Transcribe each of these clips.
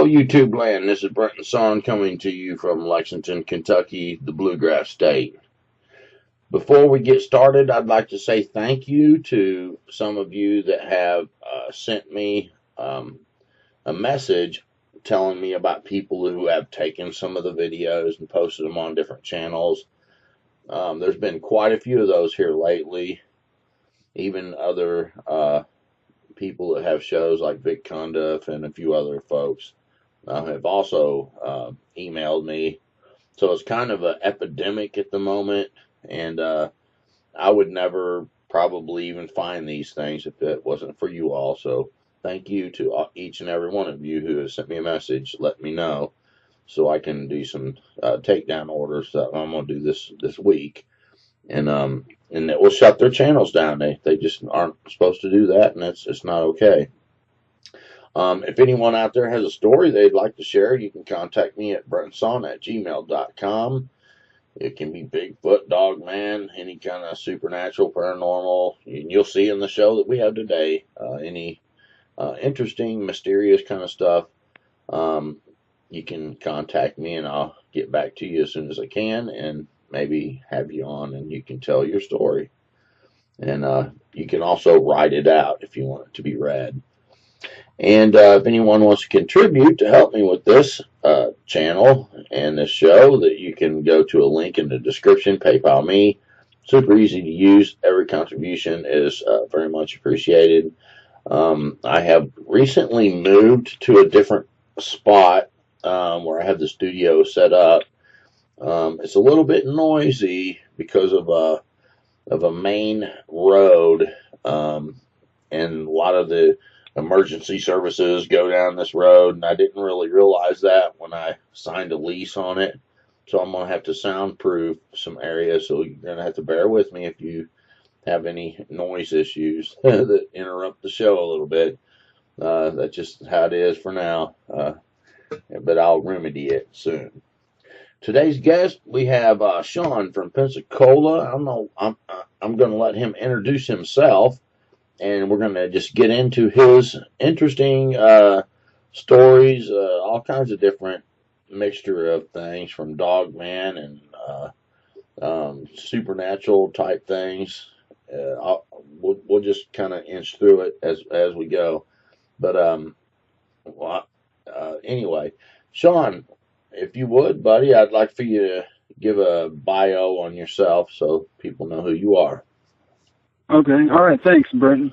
Hello, YouTube land. This is Brent and Shawn coming to you from Lexington, Kentucky, the Bluegrass State. Before we get started, I'd like to say thank you to some of you that have sent me a message telling me about people who have taken some of the videos and posted them on different channels. There's been quite a few of those here lately. Even other people that have shows like Vic Conduff and a few other folks have also emailed me. So it's kind of an epidemic at the moment, and I would never probably even find these things if it wasn't for you all. So thank you to each and every one of you who has sent me a message. Let me know so I can do some takedown orders that I'm going to do this week. And it will shut their channels down. They just aren't supposed to do that, and it's not okay. If anyone out there has a story they'd like to share, you can contact me at brentsson@gmail.com. It can be Bigfoot, Dogman, any kind of supernatural, paranormal. You'll see in the show that we have today, any interesting, mysterious kind of stuff. You can contact me, and I'll get back to you as soon as I can, and maybe have you on and you can tell your story. And you can also write it out if you want it to be read. And if anyone wants to contribute to help me with this channel and this show, that you can go to a link in the description, PayPal me. Super easy to use. Every contribution is very much appreciated. I have recently moved to a different spot where I have the studio set up. It's a little bit noisy because of a main road, and a lot of the emergency services go down this road, and I didn't really realize that when I signed a lease on it. So I'm going to have to soundproof some areas, so you're going to have to bear with me if you have any noise issues that interrupt the show a little bit. That's just how it is for now, but I'll remedy it soon. Today's guest, we have Shawn from Pensacola. I'm going to let him introduce himself, and we're going to just get into his interesting stories, all kinds of different mixture of things, from dogman and supernatural type things. We'll just kind of inch through it as we go. But anyway, Shawn, if you would, buddy, I'd like for you to give a bio on yourself so people know who you are. Okay. All right. Thanks, Brenton.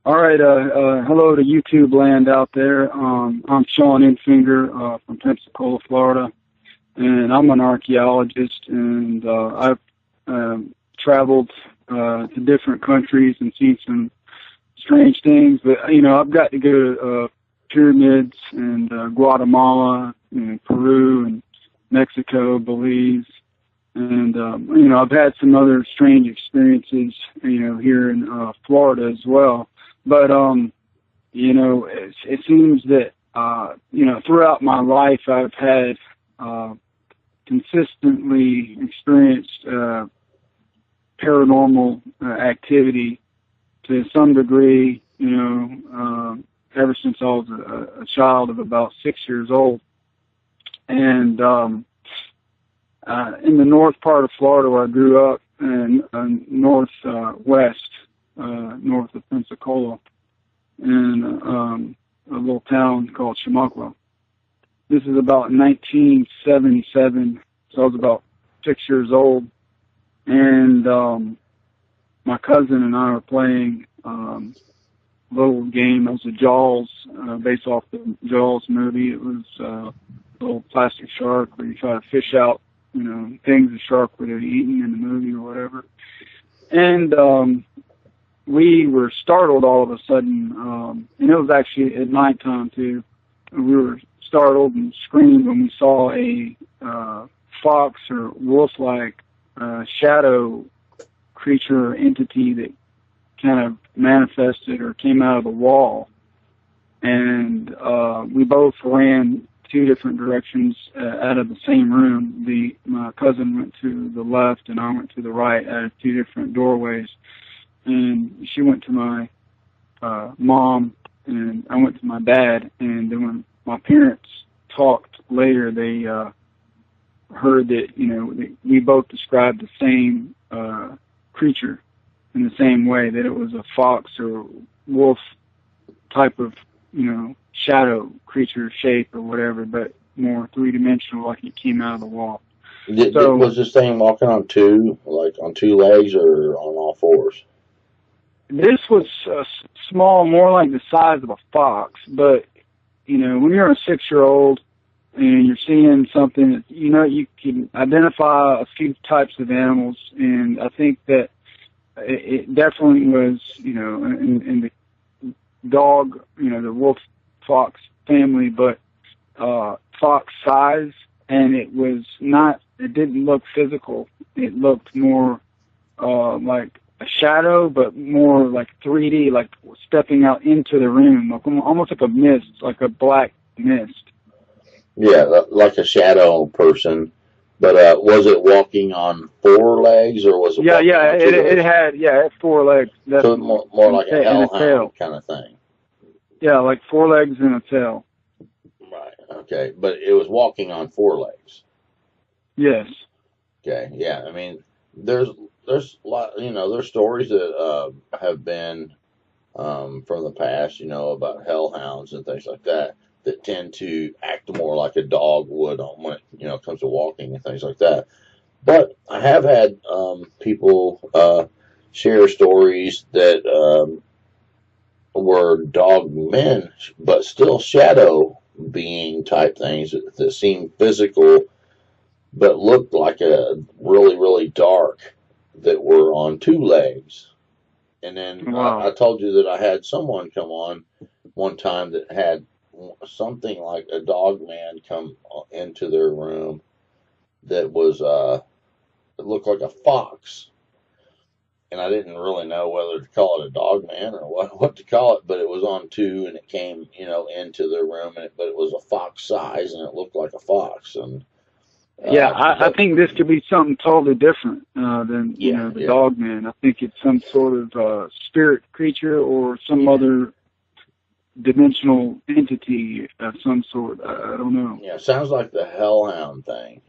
All right. Hello to YouTube land out there. I'm Shawn Infinger from Pensacola, Florida, and I'm an archaeologist, and I've traveled to different countries and seen some strange things. But, I've got to go to pyramids and Guatemala and Peru and Mexico, Belize, and I've had some other strange experiences, here in Florida as well. But it seems that throughout my life I've had consistently experienced paranormal activity to some degree, ever since I was a child of about 6 years old. And in the north part of Florida where I grew up, and northwest, north of Pensacola, in a little town called Shamakwa. This is about 1977, so I was about 6 years old, and my cousin and I were playing little game. It was a Jaws, based off the Jaws movie. It was a little plastic shark where you try to fish out, things the shark would have eaten in the movie or whatever. And we were startled all of a sudden, and it was actually at nighttime too. We were startled and screamed when we saw a fox or wolf-like shadow creature or entity that kind of manifested or came out of the wall. And we both ran two different directions out of the same room. My cousin went to the left and I went to the right out of two different doorways. And she went to my mom and I went to my dad. And then when my parents talked later, they heard that, we both described the same creature in the same way, that it was a fox or wolf type of, shadow creature shape or whatever, but more three-dimensional, like it came out of the wall. Was this thing walking on two legs or on all fours? This was small, more like the size of a fox, but, when you're a 6-year-old and you're seeing something that, you can identify a few types of animals, and I think that it definitely was, in the dog, the wolf fox family, but fox size, and it didn't look physical. It looked more like a shadow, but more like 3D, like stepping out into the room, like almost like a mist, like a black mist. Yeah, like a shadow person. But was it walking on 4 legs, or was it? It had 4 legs. So more like a hellhound kind of thing. Yeah, like 4 legs and a tail. Right. Okay, but it was walking on 4 legs. Yes. Okay. Yeah. I mean, there's a lot. There's stories that have been from the past. About hellhounds and things like that tend to act more like a dog would when it comes to walking and things like that. But I have had people share stories that were dogmen, but still shadow being type things that seemed physical, but looked like a really, really dark, that were on 2 legs. And then wow. I told you that I had someone come on one time that had something like a dog man come into their room that was it looked like a fox, and I didn't really know whether to call it a dog man or what to call it, but it was on 2, and it came into their room, but it was a fox size, and it looked like a fox. And I think this could be something totally different than the dog man. I think it's some sort of spirit creature or some other dimensional entity of some sort. I don't know. Yeah, sounds like the hellhound thing.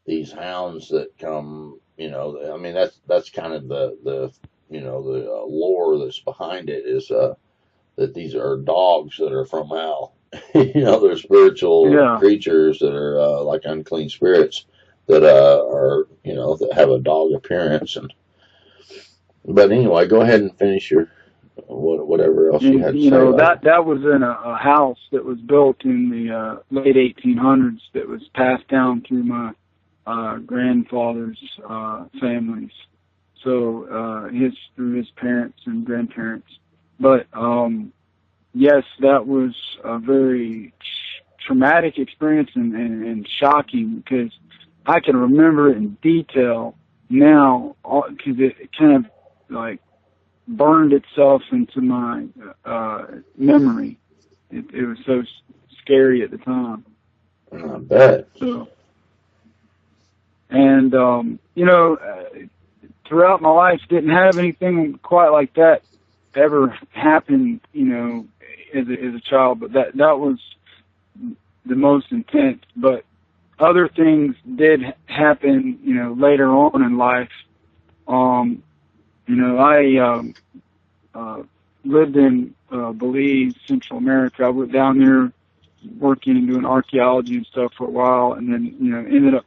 These hounds that come, I mean, that's kind of the lore that's behind it, is that these are dogs that are from hell. They're spiritual creatures that are like unclean spirits that are that have a dog appearance. But anyway, go ahead and finish your whatever else you had to say. That was in a house that was built in the late 1800s that was passed down through my grandfather's families. So through his parents and grandparents. But yes, that was a very traumatic experience and shocking, because I can remember it in detail now, because it kind of like burned itself into my memory. It was so scary at the time. I bet. So, and throughout my life, didn't have anything quite like that ever happen, as a child, but that was the most intense. But other things did happen, later on in life. I lived in Belize, Central America. I went down there working and doing archaeology and stuff for a while, and then ended up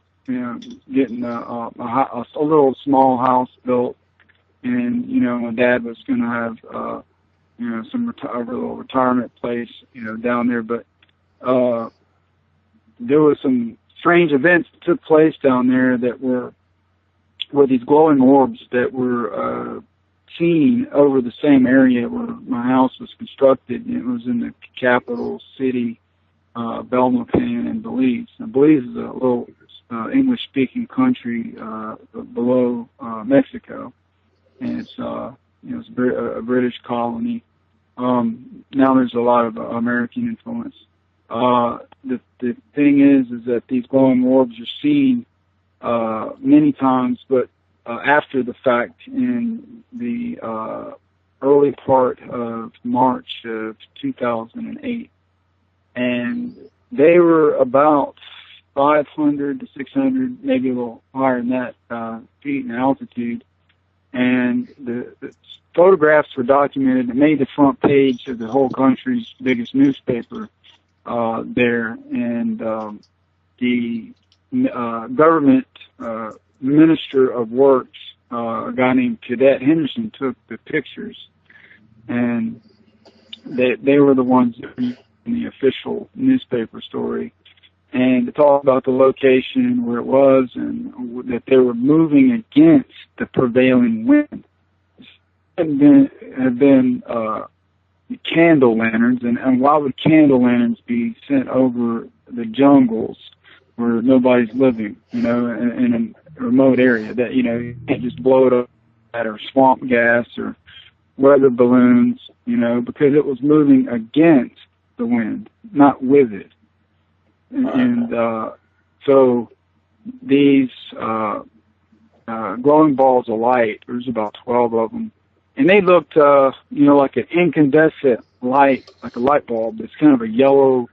getting a little small house built, and my dad was going to have a little retirement place down there, but there was some strange events that took place down there that were these glowing orbs that were seen over the same area where my house was constructed. It was in the capital city, Belmopan in Belize. Now, Belize is a little English-speaking country below Mexico, and it's it's a British colony. Now there's a lot of American influence. The thing is that these glowing orbs are seen many times, but after the fact, in the early part of March of 2008. And they were about 500 to 600, maybe a little higher than that, feet in altitude. And the photographs were documented. It made the front page of the whole country's biggest newspaper there. And the government minister of works, a guy named Cadet Henderson, took the pictures. And they were the ones that were in the official newspaper story. And to talk about the location, where it was, and that they were moving against the prevailing wind. Have been candle lanterns, and why would candle lanterns be sent over the jungles where nobody's living, in a remote area that, you can't just blow it up or swamp gas or weather balloons, because it was moving against the wind, not with it. And so these glowing balls of light, there's about 12 of them, and they looked, like an incandescent light, like a light bulb. It's kind of a yellow,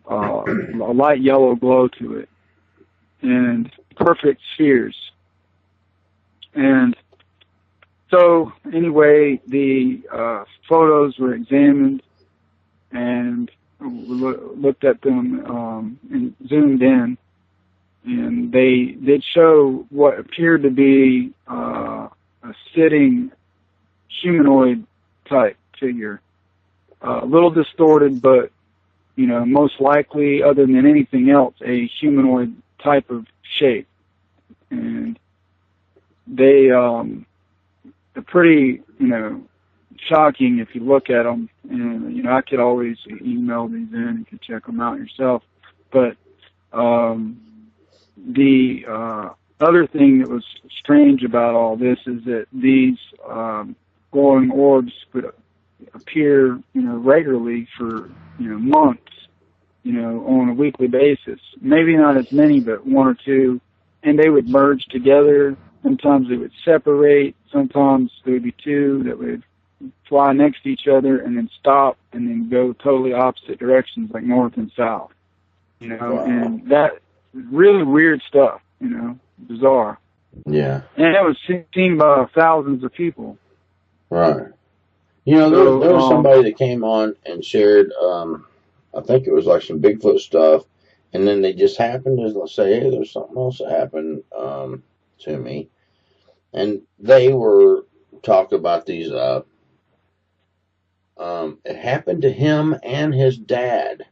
a light yellow glow to it, and perfect spheres. And so anyway, the photos were examined, and looked at them and zoomed in, and they did show what appeared to be a sitting humanoid type figure, a little distorted, but most likely, other than anything else, a humanoid type of shape. And they're pretty shocking if you look at them. And I could always email these in. You can check them out yourself. But the other thing that was strange about all this is that these glowing orbs would appear regularly for months, on a weekly basis. Maybe not as many, but one or two, and they would merge together. Sometimes they would separate. Sometimes there would be two that would fly next to each other and then stop and then go totally opposite directions, like north and south. Wow. And that really weird stuff, bizarre. Yeah. And it was seen by thousands of people. Right. There was somebody that came on and shared, I think it was like some Bigfoot stuff, and then they just happened to say, hey, there's something else that happened to me. And they were talking about these, it happened to him and his dad.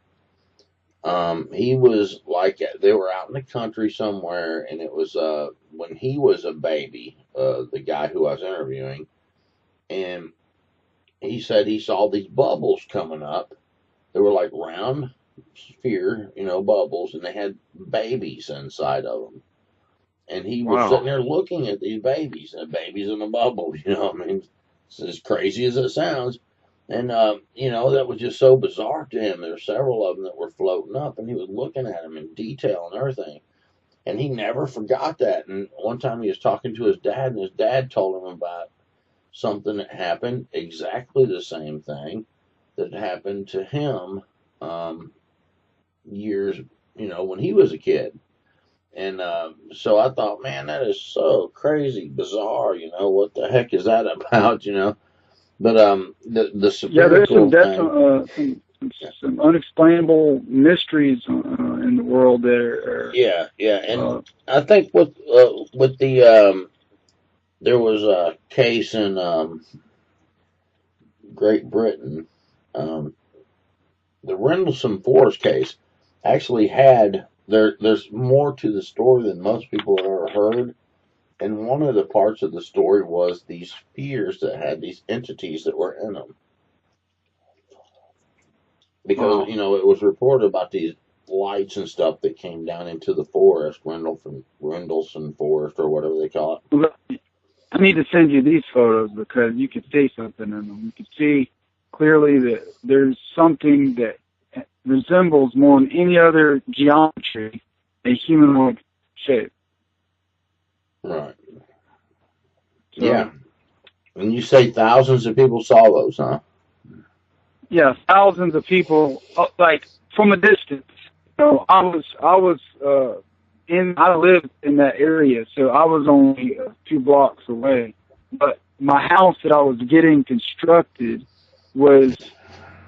He was like, they were out in the country somewhere, and it was when he was a baby, the guy who I was interviewing, and he said he saw these bubbles coming up. They were like round sphere, bubbles, and they had babies inside of them. And he was sitting there looking at these babies, and babies in a bubble, it's as crazy as it sounds. And, that was just so bizarre to him. There were several of them that were floating up, and he was looking at them in detail and everything. And he never forgot that. And one time he was talking to his dad, and his dad told him about something that happened, exactly the same thing that happened to him years, when he was a kid. And so I thought, man, that is so crazy, bizarre, what the heck is that about, But the spiritual there's some unexplainable mysteries in the world there. Yeah, and I think with the there was a case in Great Britain, the Rendlesham Forest case actually had there's more to the story than most people have ever heard. And one of the parts of the story was these spheres that had these entities that were in them. Because, it was reported about these lights and stuff that came down into the forest, Rendlesham Forest, or whatever they call it. I need to send you these photos because you could see something in them. You could see clearly that there's something that resembles more than any other geometry a humanoid shape. Right. So, yeah. And you say thousands of people saw those, huh? Yeah, thousands of people, like from a distance. So I lived in that area, so I was only a few blocks away. But my house that I was getting constructed was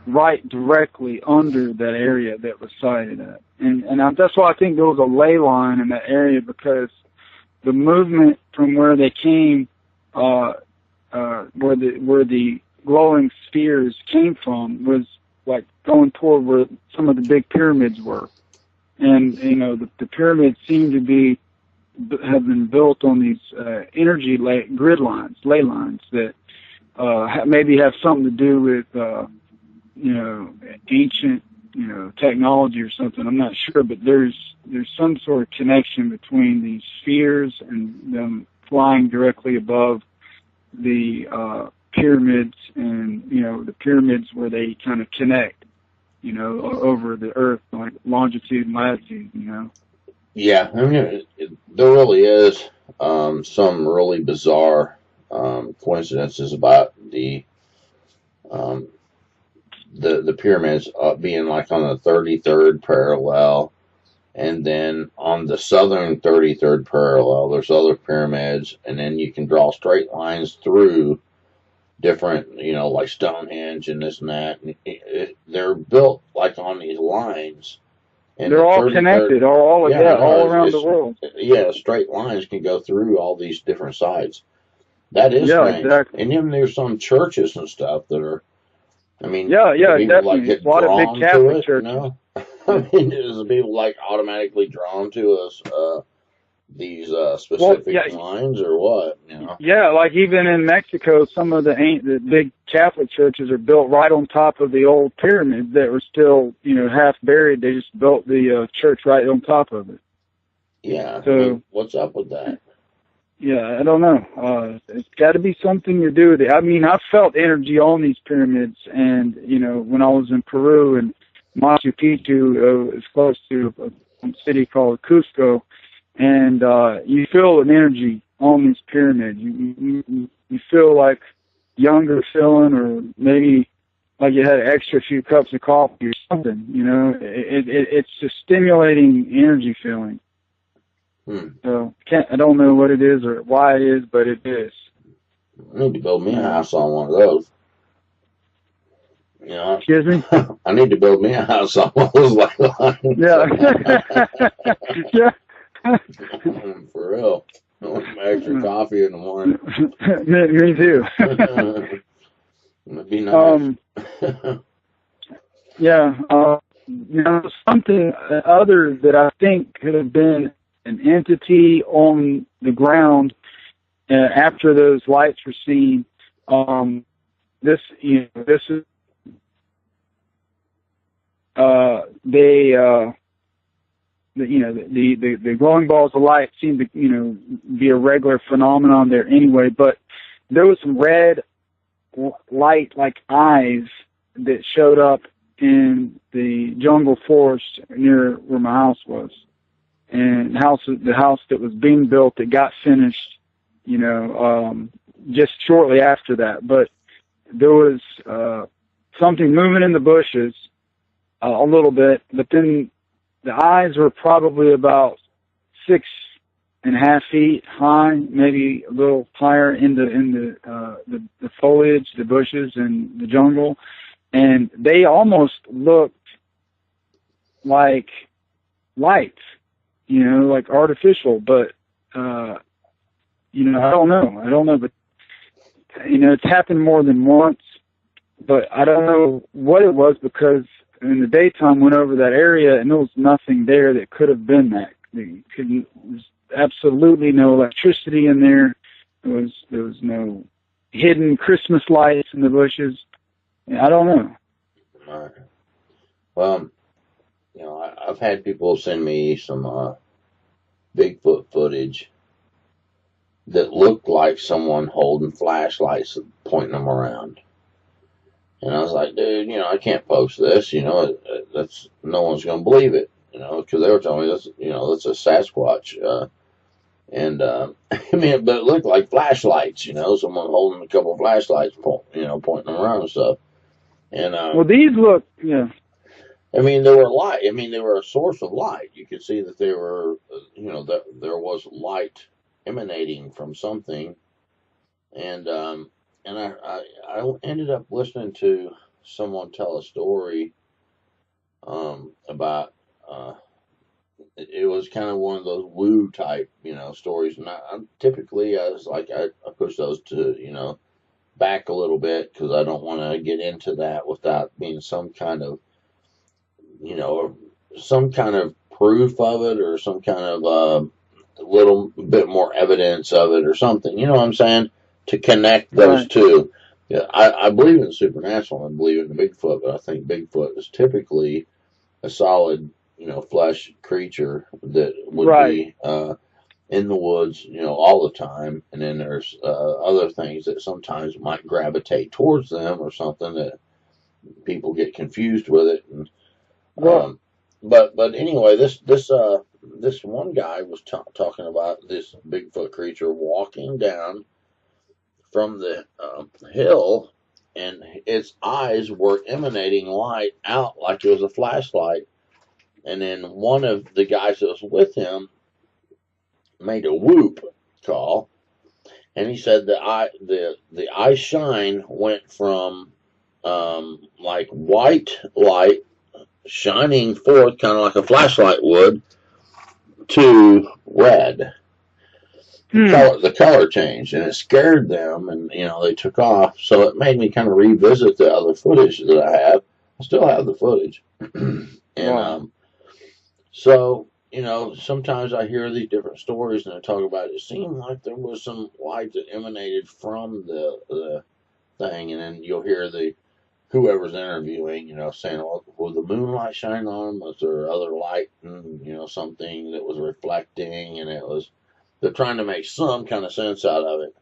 right directly under that area that was sighted at. And that's why I think there was a ley line in that area, because the movement from where they came, where the glowing spheres came from, was like going toward where some of the big pyramids were. And, you know, the pyramids seem to have been built on these energy grid lines, ley lines, that maybe have something to do with, you know, ancient, you know, technology or something. I'm not sure, but there's some sort of connection between these spheres and them flying directly above the pyramids, and, you know, the pyramids where they kind of connect, you know, over the earth, like longitude and latitude, you know. Yeah, I mean, there really is some really bizarre coincidences about the pyramids being like on the 33rd parallel, and then on the southern 33rd parallel, there's other pyramids, and then you can draw straight lines through different, you know, like Stonehenge and this and that. And they're built like on these lines. And they're all connected, all around the world. Yeah, straight lines can go through all these different sides. That is strange. Exactly. And then there's some churches and stuff that are, I mean, definitely. Like get a lot of big Catholic churches. You know? I mean, there's people like automatically drawn to us these specific lines, or what? You know? Yeah, like even in Mexico, some of the big Catholic churches are built right on top of the old pyramids that were still, you know, half buried. They just built the church right on top of it. Yeah. So I mean, what's up with that? Yeah, I don't know. It's got to be something to do with it. I mean, I felt energy on these pyramids, and, you know, when I was in Peru, and Machu Picchu is close to a city called Cusco, and you feel an energy on these pyramids. You feel like younger feeling, or maybe like you had an extra few cups of coffee or something, you know. It's a stimulating energy feeling. So I don't know what it is or why it is, but it is. I need to build me a house on one of those. You know, excuse me? I need to build me a house on one of those lines. Yeah. Yeah. For real. I want some extra coffee in the morning. Me too. That'd be nice. Yeah. You know, something other that I think could have been an entity on the ground after those lights were seen. This is the glowing balls of light seem to, you know, be a regular phenomenon there anyway, but there was some red light like eyes that showed up in the jungle forest near where my house was. And the house that was being built, that got finished, you know, just shortly after that. But there was something moving in the bushes a little bit, but then the eyes were probably about 6.5 feet high, maybe a little higher in the foliage, the bushes, and the jungle, and they almost looked like lights. You know, like artificial, but, you know, I don't know, but, you know, it's happened more than once, but I don't know what it was, because in the daytime went over that area and there was nothing there that could have been that. There's absolutely no electricity in there. There was no hidden Christmas lights in the bushes. I don't know. All right. Well, you know, I've had people send me some Bigfoot footage that looked like someone holding flashlights and pointing them around. And I was like, dude, you know, I can't post this. You know, that's, no one's going to believe it. You know, because they were telling me that's, you know, that's a Sasquatch. I mean, but it looked like flashlights. You know, someone holding a couple of flashlights, pointing them around and stuff. And well, these look, yeah. I mean, they were light. I mean, they were a source of light. You could see that they were, that there was light emanating from something. And I ended up listening to someone tell a story about it was kind of one of those woo type stories, and typically I push those to back a little bit because I don't want to get into that without being some kind of proof of it or some kind of little bit more evidence of it or something. You know what I'm saying? To connect those Right. two. Yeah, I believe in the supernatural and believe in Bigfoot, but I think Bigfoot is typically a solid, flesh creature that would Right. be in the woods, all the time. And then there's other things that sometimes might gravitate towards them or something that people get confused with it. And Well, but anyway, this one guy was talking about this Bigfoot creature walking down from the hill, and its eyes were emanating light out like it was a flashlight. And then one of the guys that was with him made a whoop call, and he said the eye shine went from like white light shining forth, kind of like a flashlight would, to red. The color changed, and it scared them, and they took off. So it made me kind of revisit the other footage that I have. I still have the footage, and wow. so sometimes I hear these different stories, and I talk about it. It seemed like there was some light that emanated from the thing, and then you'll hear whoever's interviewing, saying, "Oh, was the moonlight shining on them? Was there other light, something that was reflecting?" And they're trying to make some kind of sense out of it.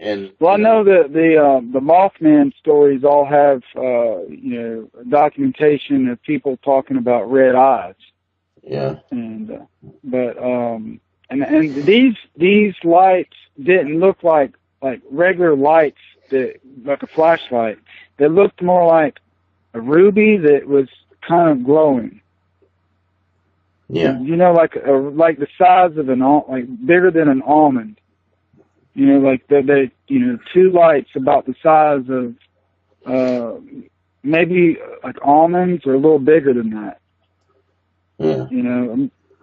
And Well, I know that the Mothman stories all have documentation of people talking about red eyes. yeah, And these lights didn't look like regular lights like a flashlight. They looked more like a ruby that was kind of glowing. yeah, Like the size of like bigger than an almond. Like they two lights about the size of maybe like almonds or a little bigger than that. yeah.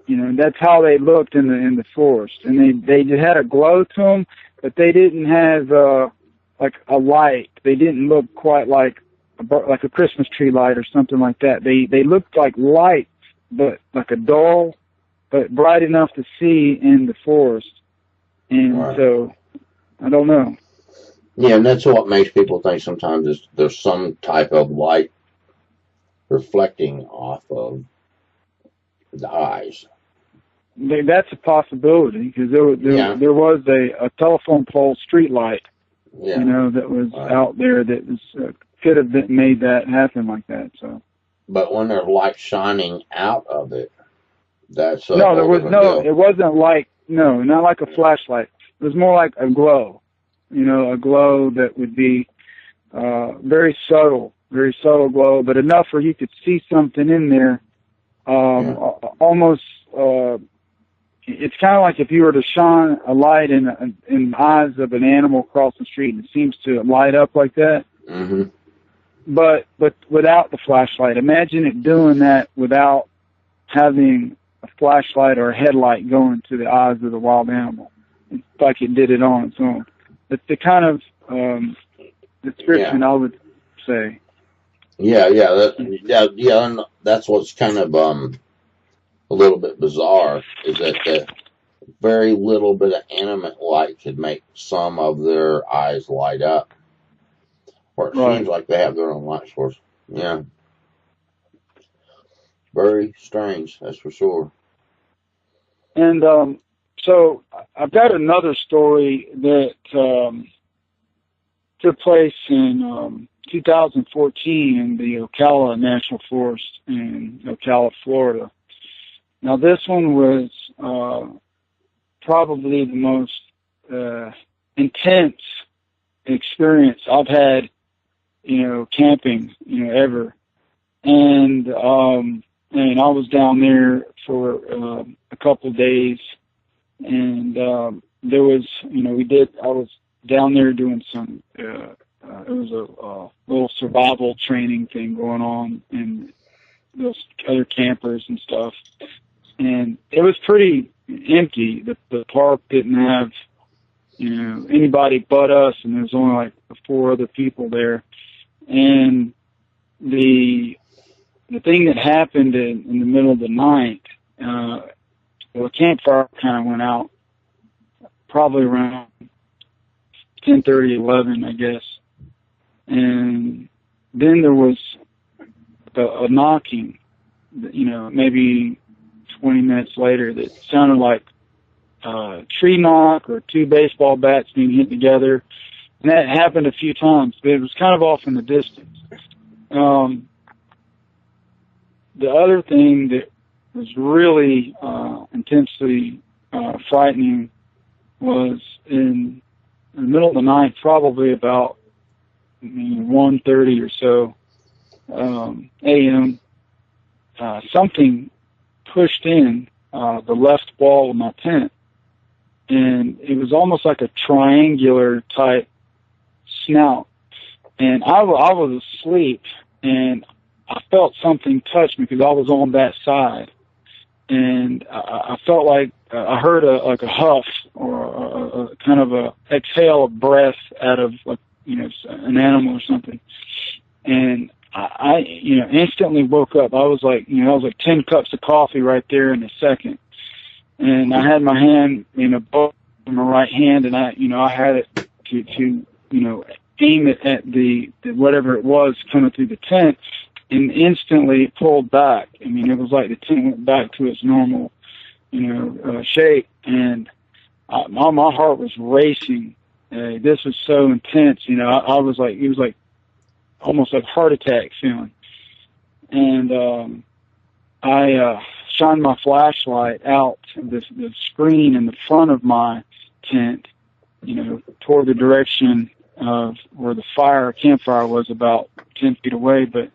That's how they looked in the forest, and they had a glow to them, but they didn't have like a light. They didn't look quite like a Christmas tree light or something like that. They looked like lights, but like a dull, but bright enough to see in the forest. And Right. so, I don't know. Yeah, and that's what makes people think sometimes there's some type of light reflecting off of the eyes. That's a possibility because there was a telephone pole street light, Yeah. that was out there that was could have made that happen like that. So. But when there's light shining out of it, that's no. There was no. deal. It wasn't like not like a flashlight. It was more like a glow. A glow that would be very subtle glow, but enough where you could see something in there. Almost. It's kind of like if you were to shine a light in the eyes of an animal across the street, and it seems to light up like that. Mm-hmm. But without the flashlight. Imagine it doing that without having a flashlight or a headlight going to the eyes of the wild animal. It's like it did it on its own. That's the kind of description I would say. Yeah, and that's what's kind of a little bit bizarre is that the very little bit of animate light could make some of their eyes light up, or it seems like they have their own light source. Yeah, very strange, that's for sure. And so I've got another story that took place in 2014 in the Ocala National Forest in Ocala, Florida. Now, this one was probably the most intense experience I've had, camping, ever. and I was down there for a couple of days, and there was, I was down there doing some, it was a little survival training thing going on, and those other campers and stuff, and it was pretty empty. The park didn't have, anybody but us, and there was only like 4 other people there, and the thing that happened in the middle of the night, the campfire kind of went out probably around 10:30, 11, I guess. And then there was a knocking, maybe 20 minutes later, that sounded like a tree knock or 2 baseball bats being hit together. And that happened a few times, but it was kind of off in the distance. The other thing that was really intensely frightening was in the middle of the night, probably about 1:30 or so a.m., something pushed in the left wall of my tent, and it was almost like a triangular type snout. And I was asleep, and I felt something touch me because I was on that side, and I felt like I heard a huff or a kind of a exhale of breath out of an animal or something, and I instantly woke up. I was like 10 cups of coffee right there in a second, and I had my hand in a book in my right hand, and I had it to aim it at the whatever it was coming through the tent. And instantly it pulled back. I mean, it was like the tent went back to its normal, shape. And my heart was racing. This was so intense. I was like, it was like almost like heart attack feeling. And I shined my flashlight out the screen in the front of my tent, toward the direction of where the campfire was, about 10 feet away. But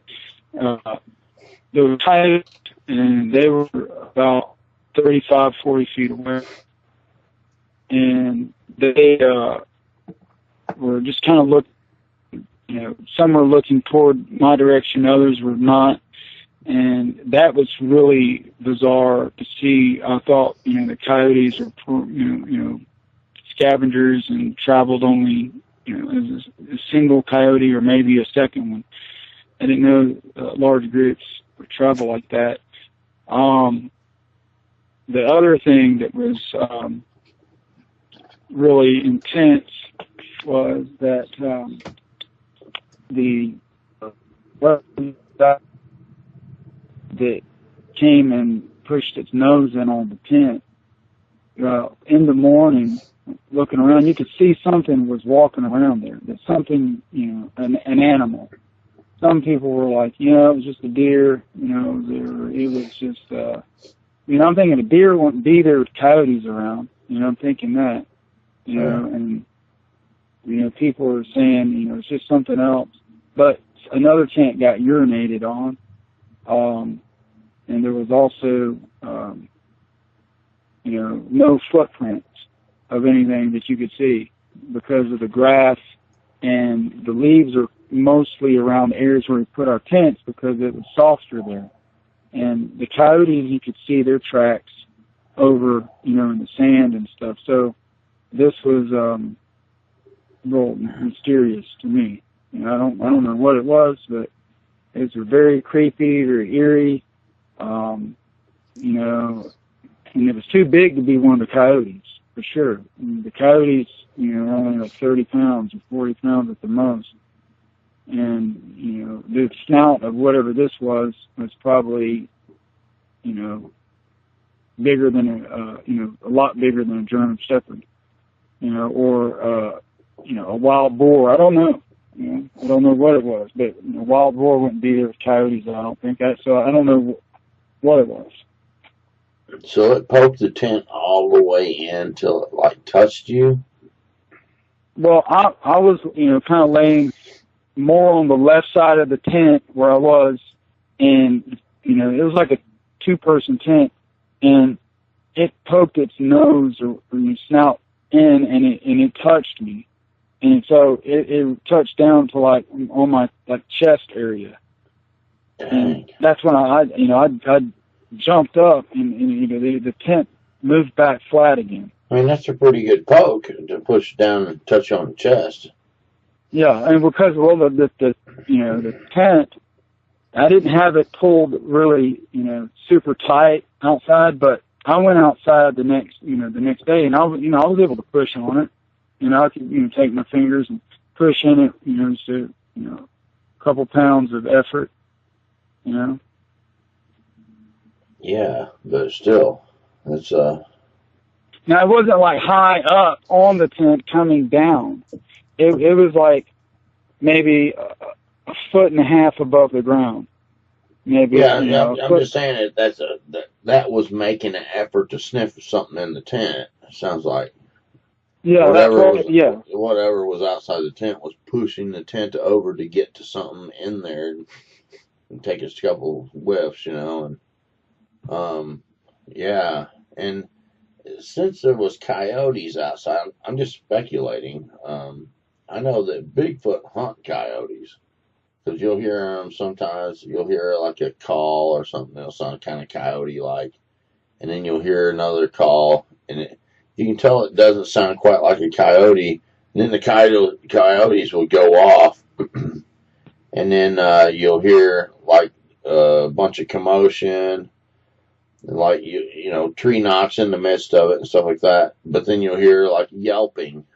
they were tight, and they were about 35, 40 feet away. And they were just kind of looking, some were looking toward my direction, others were not. And that was really bizarre to see. I thought, the coyotes were, scavengers and traveled only, as a single coyote or maybe a second one. I didn't know large groups would travel like that. The other thing that was really intense was that the weapon that came and pushed its nose in on the tent, in the morning, looking around, you could see something was walking around there. That something, an animal. Some people were like, it was just a deer. It was just, I'm thinking a deer wouldn't be there with coyotes around. I'm thinking that, and, people were saying, it's just something else. But another tent got urinated on. And there was also, no footprints of anything that you could see because of the grass, and the leaves are mostly around the areas where we put our tents because it was softer there. And the coyotes, you could see their tracks over, in the sand and stuff. So this was real mysterious to me. I don't know what it was, but it was very creepy, very eerie. And it was too big to be one of the coyotes, for sure. And the coyotes, are only like 30 pounds or 40 pounds at the most. And, the snout of whatever this was probably, bigger than a lot bigger than a German Shepherd, or, a wild boar. I don't know. I don't know what it was, but a wild boar wouldn't be there with coyotes, I don't think. So I don't know what it was. So it poked the tent all the way in till it touched you? Well, I was, kind of laying more on the left side of the tent where I was, and, you know, it was like a 2-person tent, and it poked its nose or snout in, and it touched me. And so it touched down to like on my like chest area. And that's when I jumped up, and you know, the tent moved back flat again. I mean, that's a pretty good poke to push down and touch on the chest. Yeah, and because the you know, the tent, I didn't have it pulled really, you know, super tight outside, but I went outside the next day, and I was able to push on it. You know, I could, you know, take my fingers and push in it, you know, so, you know, a couple pounds of effort, you know. Yeah, but still, it's Now, it wasn't like high up on the tent coming down. It was like maybe a foot and a half above the ground. Maybe. Yeah, you know, I'm just saying that was making an effort to sniff something in the tent. It sounds like. Yeah, whatever was outside the tent was pushing the tent over to get to something in there and take a couple whiffs, you know, and yeah, and since there was coyotes outside, I'm just speculating. I know that Bigfoot hunt coyotes because you'll hear them sometimes. You'll hear like a call or something that'll sound kind of coyote-like, and then you'll hear another call, and you can tell it doesn't sound quite like a coyote. And then the coyotes will go off, and then you'll hear like a bunch of commotion, like you know, tree knocks in the midst of it and stuff like that. But then you'll hear like yelping,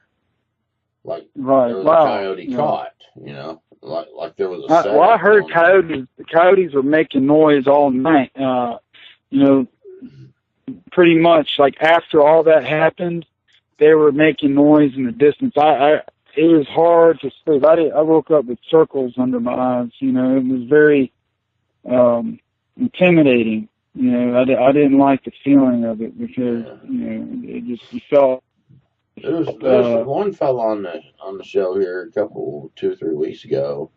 like there was a coyote caught. You know, like there was a. Well, I heard coyotes. The coyotes were making noise all night. You know, pretty much like after all that happened, they were making noise in the distance. It was hard to sleep. I woke up with circles under my eyes. You know, it was very intimidating. You know, I didn't like the feeling of it because you know, you felt. There's one fellow on the show here 2 or 3 weeks ago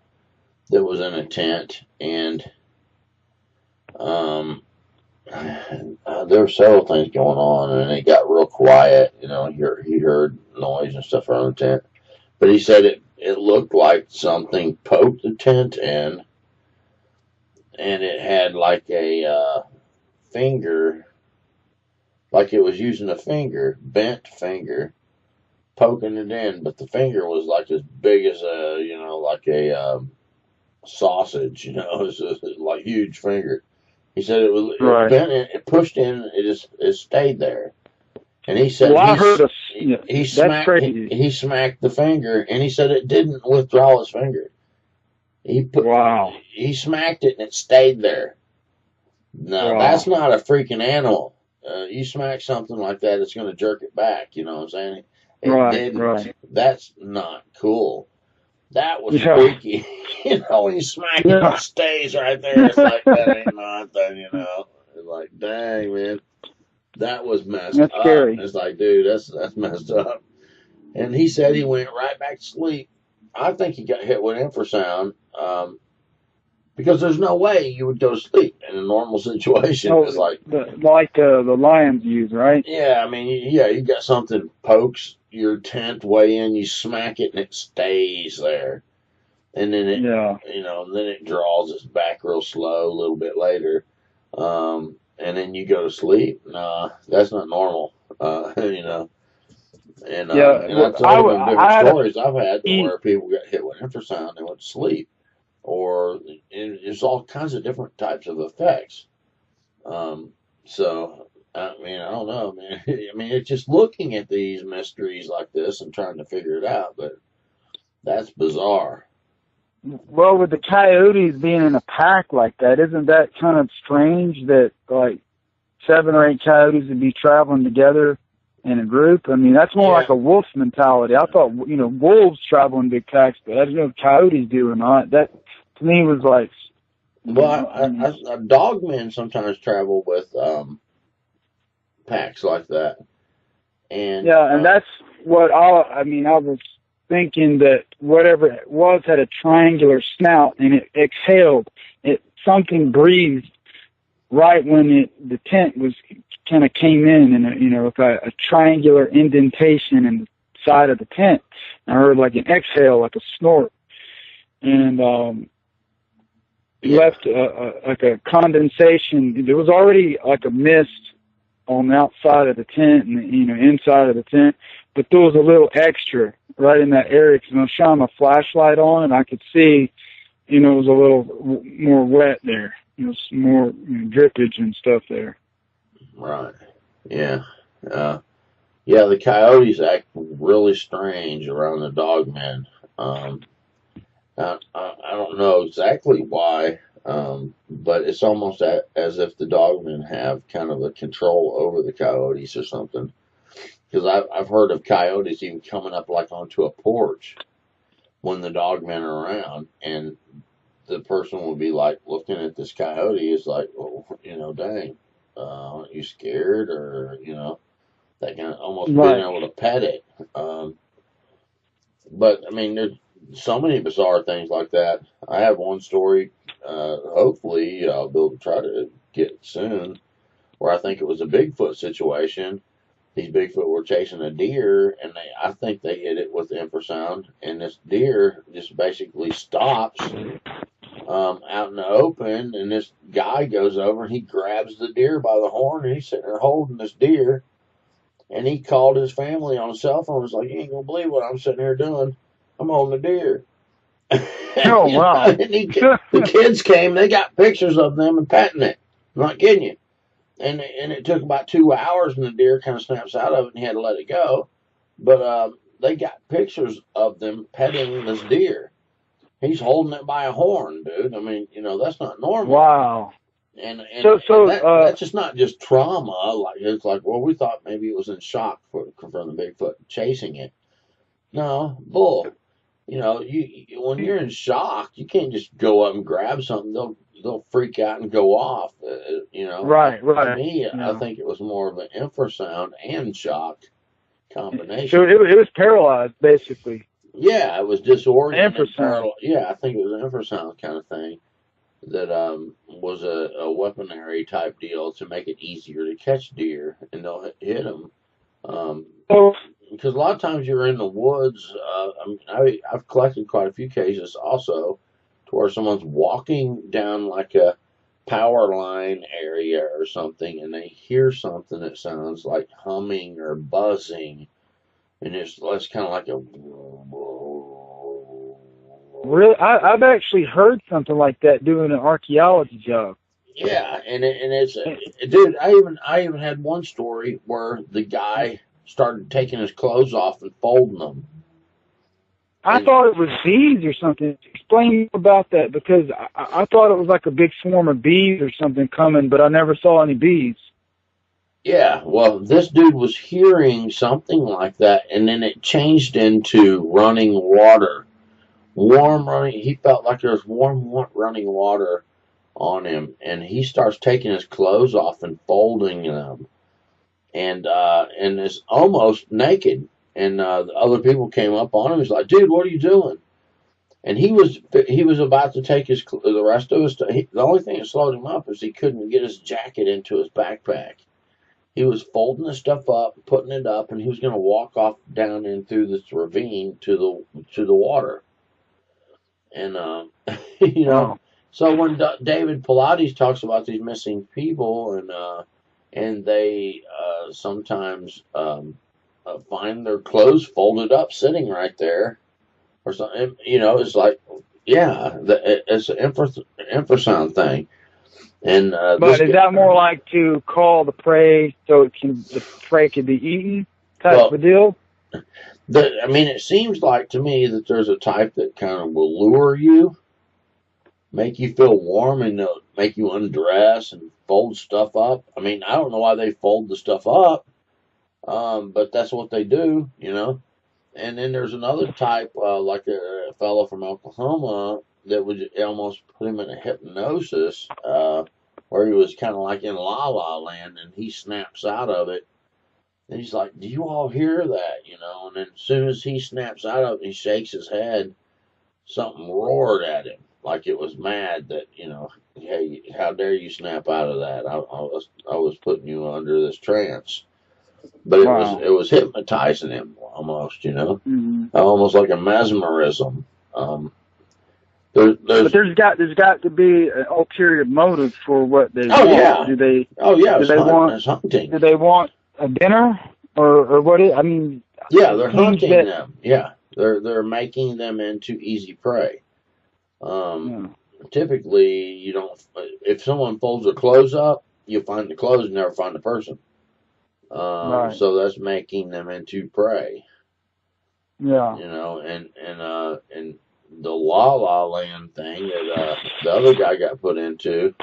that was in a tent, and there were several things going on, and it got real quiet. You know, he heard noise and stuff around the tent, but he said it looked like something poked the tent in, and it had like a finger, like it was using a finger, bent finger, poking it in, but the finger was like as big as like a sausage. You know, it was like huge finger. He said it was bent in, it pushed in, it stayed there. And he said he smacked the finger, and he said it didn't withdraw his finger. He smacked it and it stayed there. No, that's not a freaking animal. You smack something like that, it's going to jerk it back. You know what I'm saying? It didn't. Right. That's not cool. That was freaky. You know, when you smack it, it stays right there. It's like, that ain't nothing, you know. It's like, dang, man. That was messed up. Scary. It's like, dude, that's messed up. And he said he went right back to sleep. I think he got hit with infrasound because there's no way you would go to sleep in a normal situation. It's like the lions use, right? Yeah, I mean, you got something pokes your tent way in, you smack it, and it stays there. And then then it draws its back real slow a little bit later. And then you go to sleep. Nah, that's not normal. You know. And I've told them different stories I've had where people got hit with infrasound and went to sleep. Or there's all kinds of different types of effects. So, I mean, I don't know, man. I mean, it's just looking at these mysteries like this and trying to figure it out, but that's bizarre. Well, with the coyotes being in a pack like that, isn't that kind of strange that, like, 7 or 8 coyotes would be traveling together in a group? I mean, that's more like a wolf mentality. I thought, you know, wolves travel in big packs, but I didn't know if coyotes do or not. That, to me, was like... Well, dogmen sometimes travel with packs like that. And that's what I was thinking that whatever it was had a triangular snout, and it exhaled. It something breathed right when the tent was kind of came in, and with a triangular indentation in the side of the tent. I heard like an exhale, like a snort, and left like a condensation. There was already like a mist on the outside of the tent and inside of the tent, but there was a little extra right in that area because I was shining my flashlight on and I could see, it was a little more wet there. Some more drippage and stuff there. Right. Yeah. Yeah, the coyotes act really strange around the dogmen. I don't know exactly why, but it's almost as if the dogmen have kind of a control over the coyotes or something. Because I've heard of coyotes even coming up like onto a porch when the dogmen are around, and the person will be like looking at this coyote is like, oh, dang, aren't you scared? Or, that kind of almost being able to pet it. But I mean, there's so many bizarre things like that. I have one story, hopefully I'll be able to try to get soon, where I think it was a Bigfoot situation. These Bigfoot were chasing a deer, and I think they hit it with infrasound, and this deer just basically stops out in the open, and this guy goes over and he grabs the deer by the horn, and he's sitting there holding this deer, and he called his family on his cell phone. He's like, "You ain't gonna believe what I'm sitting here doing. I'm holding a deer." Oh, wow. And the kids came, they got pictures of them and petting it. I'm not kidding you. And it took about 2 hours, and the deer kind of snaps out of it, and he had to let it go. But they got pictures of them petting this deer. He's holding it by a horn, dude. I mean, that's not normal. Wow. And so that's just not just trauma. Like it's like, well, we thought maybe it was in shock from the Bigfoot chasing it. No, bull. When you're in shock, you can't just go up and grab something. They'll freak out and go off. Right. To me, I think it was more of an infrasound and shock combination. So it was paralyzed, basically. Yeah, it was disoriented. Infrasound. Yeah, I think it was an infrasound kind of thing that was a weaponry type deal to make it easier to catch deer, and they'll hit them. Because a lot of times you're in the woods. I've collected quite a few cases also to where someone's walking down like a power line area or something, and they hear something that sounds like humming or buzzing, and it's kind of like a. Really, I've actually heard something like that doing an archaeology job. Yeah, and it's dude. I even had one story where the guy started taking his clothes off and folding them. I thought it was bees or something. Explain about that, because I thought it was like a big swarm of bees or something coming, but I never saw any bees. Yeah, well, this dude was hearing something like that, and then it changed into running water. Warm running. He felt like there was warm running water on him, and he starts taking his clothes off and folding them, and is almost naked. And the other people came up on him. He's like, "Dude, what are you doing?" And he was about to take the rest of his. The only thing that slowed him up is he couldn't get his jacket into his backpack. He was folding the stuff up, putting it up, and he was going to walk off down in through this ravine to the water. And Wow. So when David Pilates talks about these missing people, and they sometimes find their clothes folded up, sitting right there, or something, it's like, yeah, it's an infrasound thing. And but is that more like to call the prey so the prey can be eaten type of deal? It seems like to me that there's a type that kind of will lure you, make you feel warm, and they'll make you undress and fold stuff up. I mean, I don't know why they fold the stuff up, but that's what they do, And then there's another type, like a fellow from Oklahoma, that would almost put him in a hypnosis, where he was kind of like in La La Land, and he snaps out of it. And he's like, "Do you all hear that?" And then as soon as he snaps out of it, he shakes his head, something roared at him. like it was mad that, hey, how dare you snap out of that? I was putting you under this trance, but Wow. it was hypnotizing him almost, Mm-hmm. almost like a mesmerism. But there's got to be an ulterior motive for what they want. Yeah. Do they? Oh yeah, do they want? It's hunting. Do they want a dinner or what? I mean. Yeah, they're hunting them. Yeah, they're making them into easy prey. Typically, you don't. If someone folds their clothes up, you find the clothes and never find the person. Right. So that's making them into prey. Yeah. And the La La Land thing that the other guy got put into,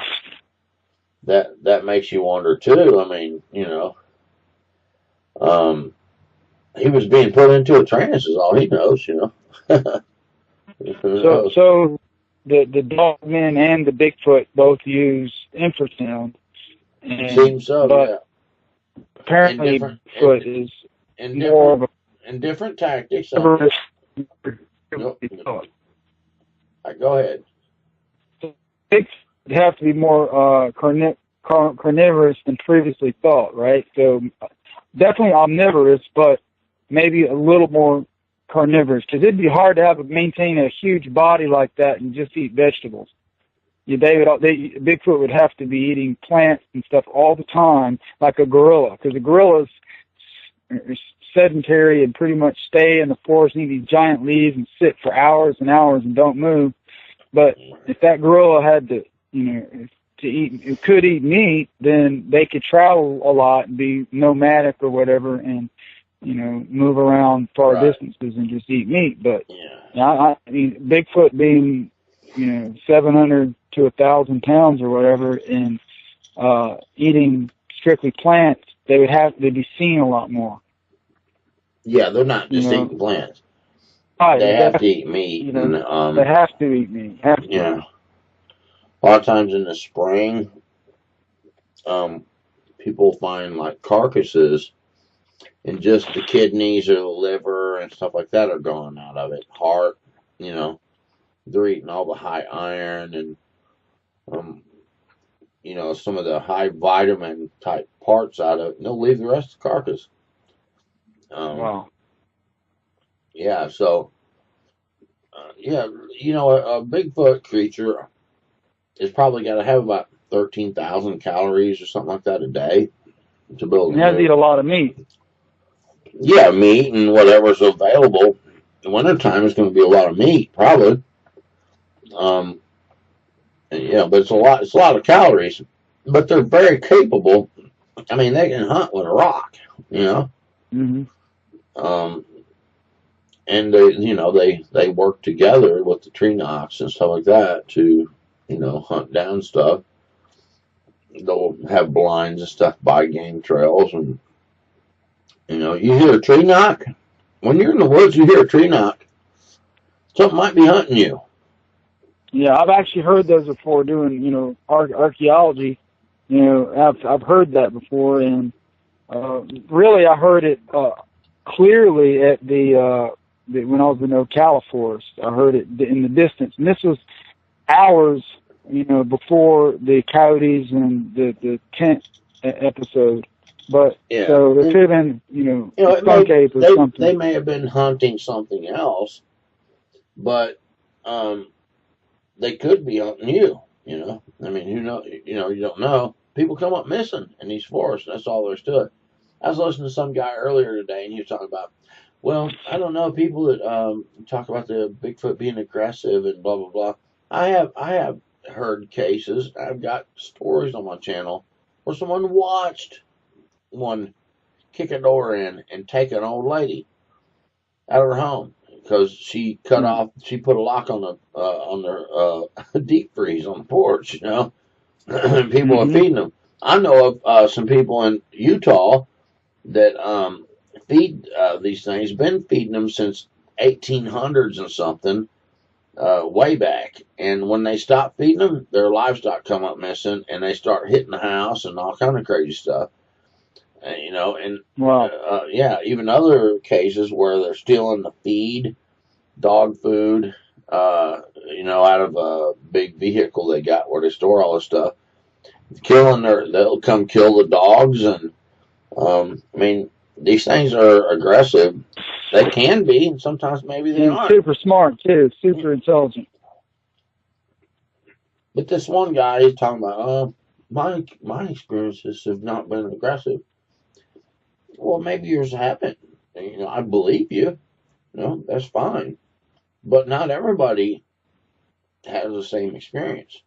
that makes you wonder too. I mean, he was being put into a trance is all he knows, So the dogmen and the Bigfoot both use infrasound. Seems so, but yeah. Apparently, Bigfoot is more of and different tactics. Go ahead. Bigfoot would have to be more carnivorous than previously thought, right? So definitely omnivorous, but maybe a little more carnivorous, because it'd be hard to maintain a huge body like that and just eat vegetables. Bigfoot would have to be eating plants and stuff all the time, like a gorilla, because a gorilla's sedentary and pretty much stay in the forest and eat these giant leaves and sit for hours and hours and don't move. But if that gorilla had to, could eat meat, then they could travel a lot and be nomadic or whatever, and move around far distances and just eat meat. But I mean, Bigfoot being 700 to 1,000 pounds or whatever, and eating strictly plants, they'd be seen a lot more. Yeah, they're not just eating plants. They have to eat meat. They have to eat meat. Yeah. A lot of times in the spring, people find like carcasses, and just the kidneys or the liver and stuff like that are gone out of it. Heart, they're eating all the high iron and, some of the high vitamin type parts out of it. And they'll leave the rest of the carcass. Wow. Yeah, so, a Bigfoot creature is probably got to have about 13,000 calories or something like that a day to build. He has to eat a lot of meat. Yeah, meat and whatever's available. In wintertime, it's going to be a lot of meat, probably. But it's a lot of calories. But they're very capable. I mean, they can hunt with a rock, Mm-hmm. And they work together with the tree knocks and stuff like that to, hunt down stuff. They'll have blinds and stuff by game trails, and you hear a tree knock. When you're in the woods, you hear a tree knock. Something might be hunting you. Yeah, I've actually heard those before doing, archaeology. I've heard that before, and really I heard it clearly at when I was in Ocala Forest. I heard it in the distance, and this was hours, before the coyotes and the tent episode. But so there could have been, a skunk ape or something. They may have been hunting something else, but they could be hunting you. I mean, you don't know. People come up missing in these forests. That's all there's to it. I was listening to some guy earlier today, and he was talking about, well, I don't know, people that talk about the Bigfoot being aggressive and blah blah blah. I have heard cases. I've got stories on my channel where someone watched one kick a door in and take an old lady out of her home because she put a lock on the deep freeze on the porch, and people are feeding them. I know of some people in Utah that feed these things, been feeding them since 1800s and something, way back. And when they stop feeding them, their livestock come up missing, and they start hitting the house and all kind of crazy stuff. Even other cases where they're stealing the feed, dog food, out of a big vehicle they got where they store all this stuff. They'll come kill the dogs, and these things are aggressive. They can be, and sometimes maybe they And aren't. super smart too, super intelligent. But this one guy, he's talking about, my experiences have not been aggressive. Well, maybe yours haven't. I believe you. That's fine. But not everybody has the same experience.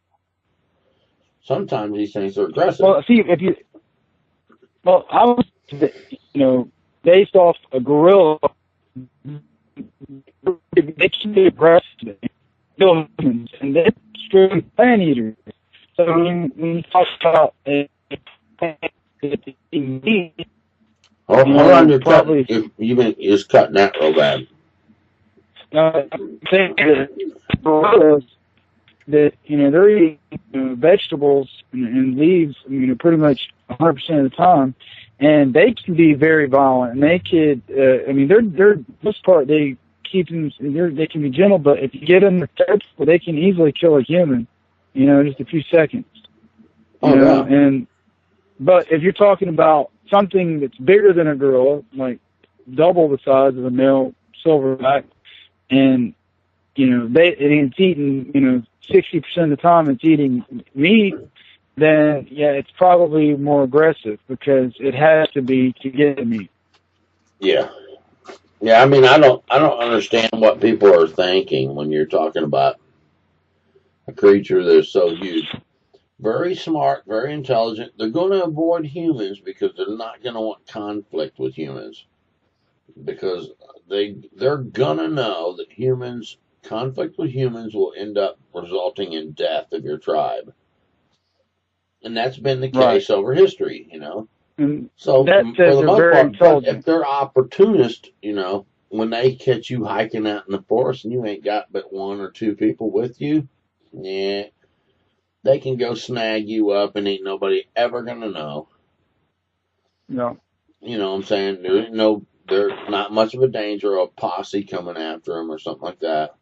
Sometimes these things are aggressive. Well, see, I was, based off a gorilla, they can be aggressive, humans, and they're extreme plant eaters. So when you talk about Hold on, you've been just cutting that real bad. Gorillas that they're eating vegetables and leaves, pretty much 100% of the time, and they can be very violent. And they could, they're this part they keep them. They can be gentle, but if you get them terrible, they can easily kill a human. Just a few seconds. But if you're talking about something that's bigger than a gorilla, like double the size of a male silverback, and it's eating 60% of the time it's eating meat, then it's probably more aggressive because it has to be to get the meat. Yeah. I don't understand what people are thinking when you're talking about a creature that's so huge. Very smart, very intelligent. They're going to avoid humans because they're not going to want conflict with humans, because they're going to know that conflict with humans will end up resulting in death of your tribe. And that's been the case over history, And so that for the most part, intelligent. if they're opportunist, when they catch you hiking out in the forest and you ain't got but one or two people with you, they can go snag you up and ain't nobody ever gonna know. No. You know what I'm saying? There's not much of a danger of a posse coming after them or something like that.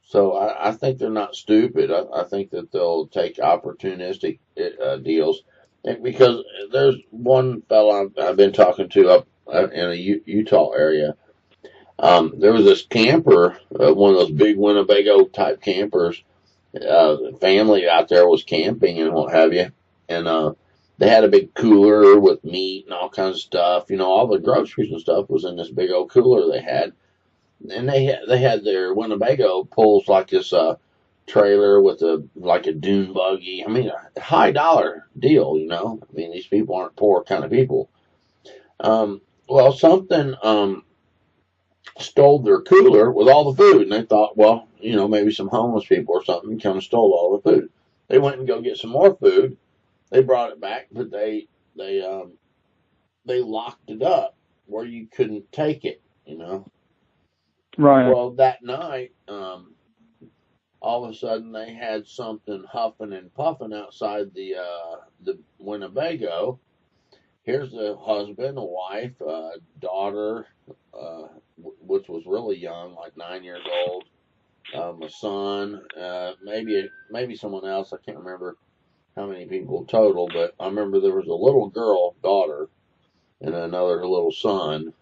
So I think they're not stupid. I think that they'll take opportunistic deals. And because there's one fellow I've been talking to up in the Utah area. There was this camper, one of those big Winnebago type campers. Family out there was camping and what have you. And they had a big cooler with meat and all kinds of stuff. All the groceries and stuff was in this big old cooler they had. And they had their Winnebago pulls like this trailer with a dune buggy. A high dollar deal, these people aren't poor kind of people. Well, something stole their cooler with all the food, and they thought, well, maybe some homeless people or something come and stole all the food. They went and go get some more food. They brought it back, but they locked it up where you couldn't take it, Right. Well, that night, all of a sudden they had something huffing and puffing outside the Winnebago. Here's the husband, a wife, daughter, which was really young, like 9 years old, a son, maybe someone else. I can't remember how many people total, but I remember there was a little girl, daughter, and another little son.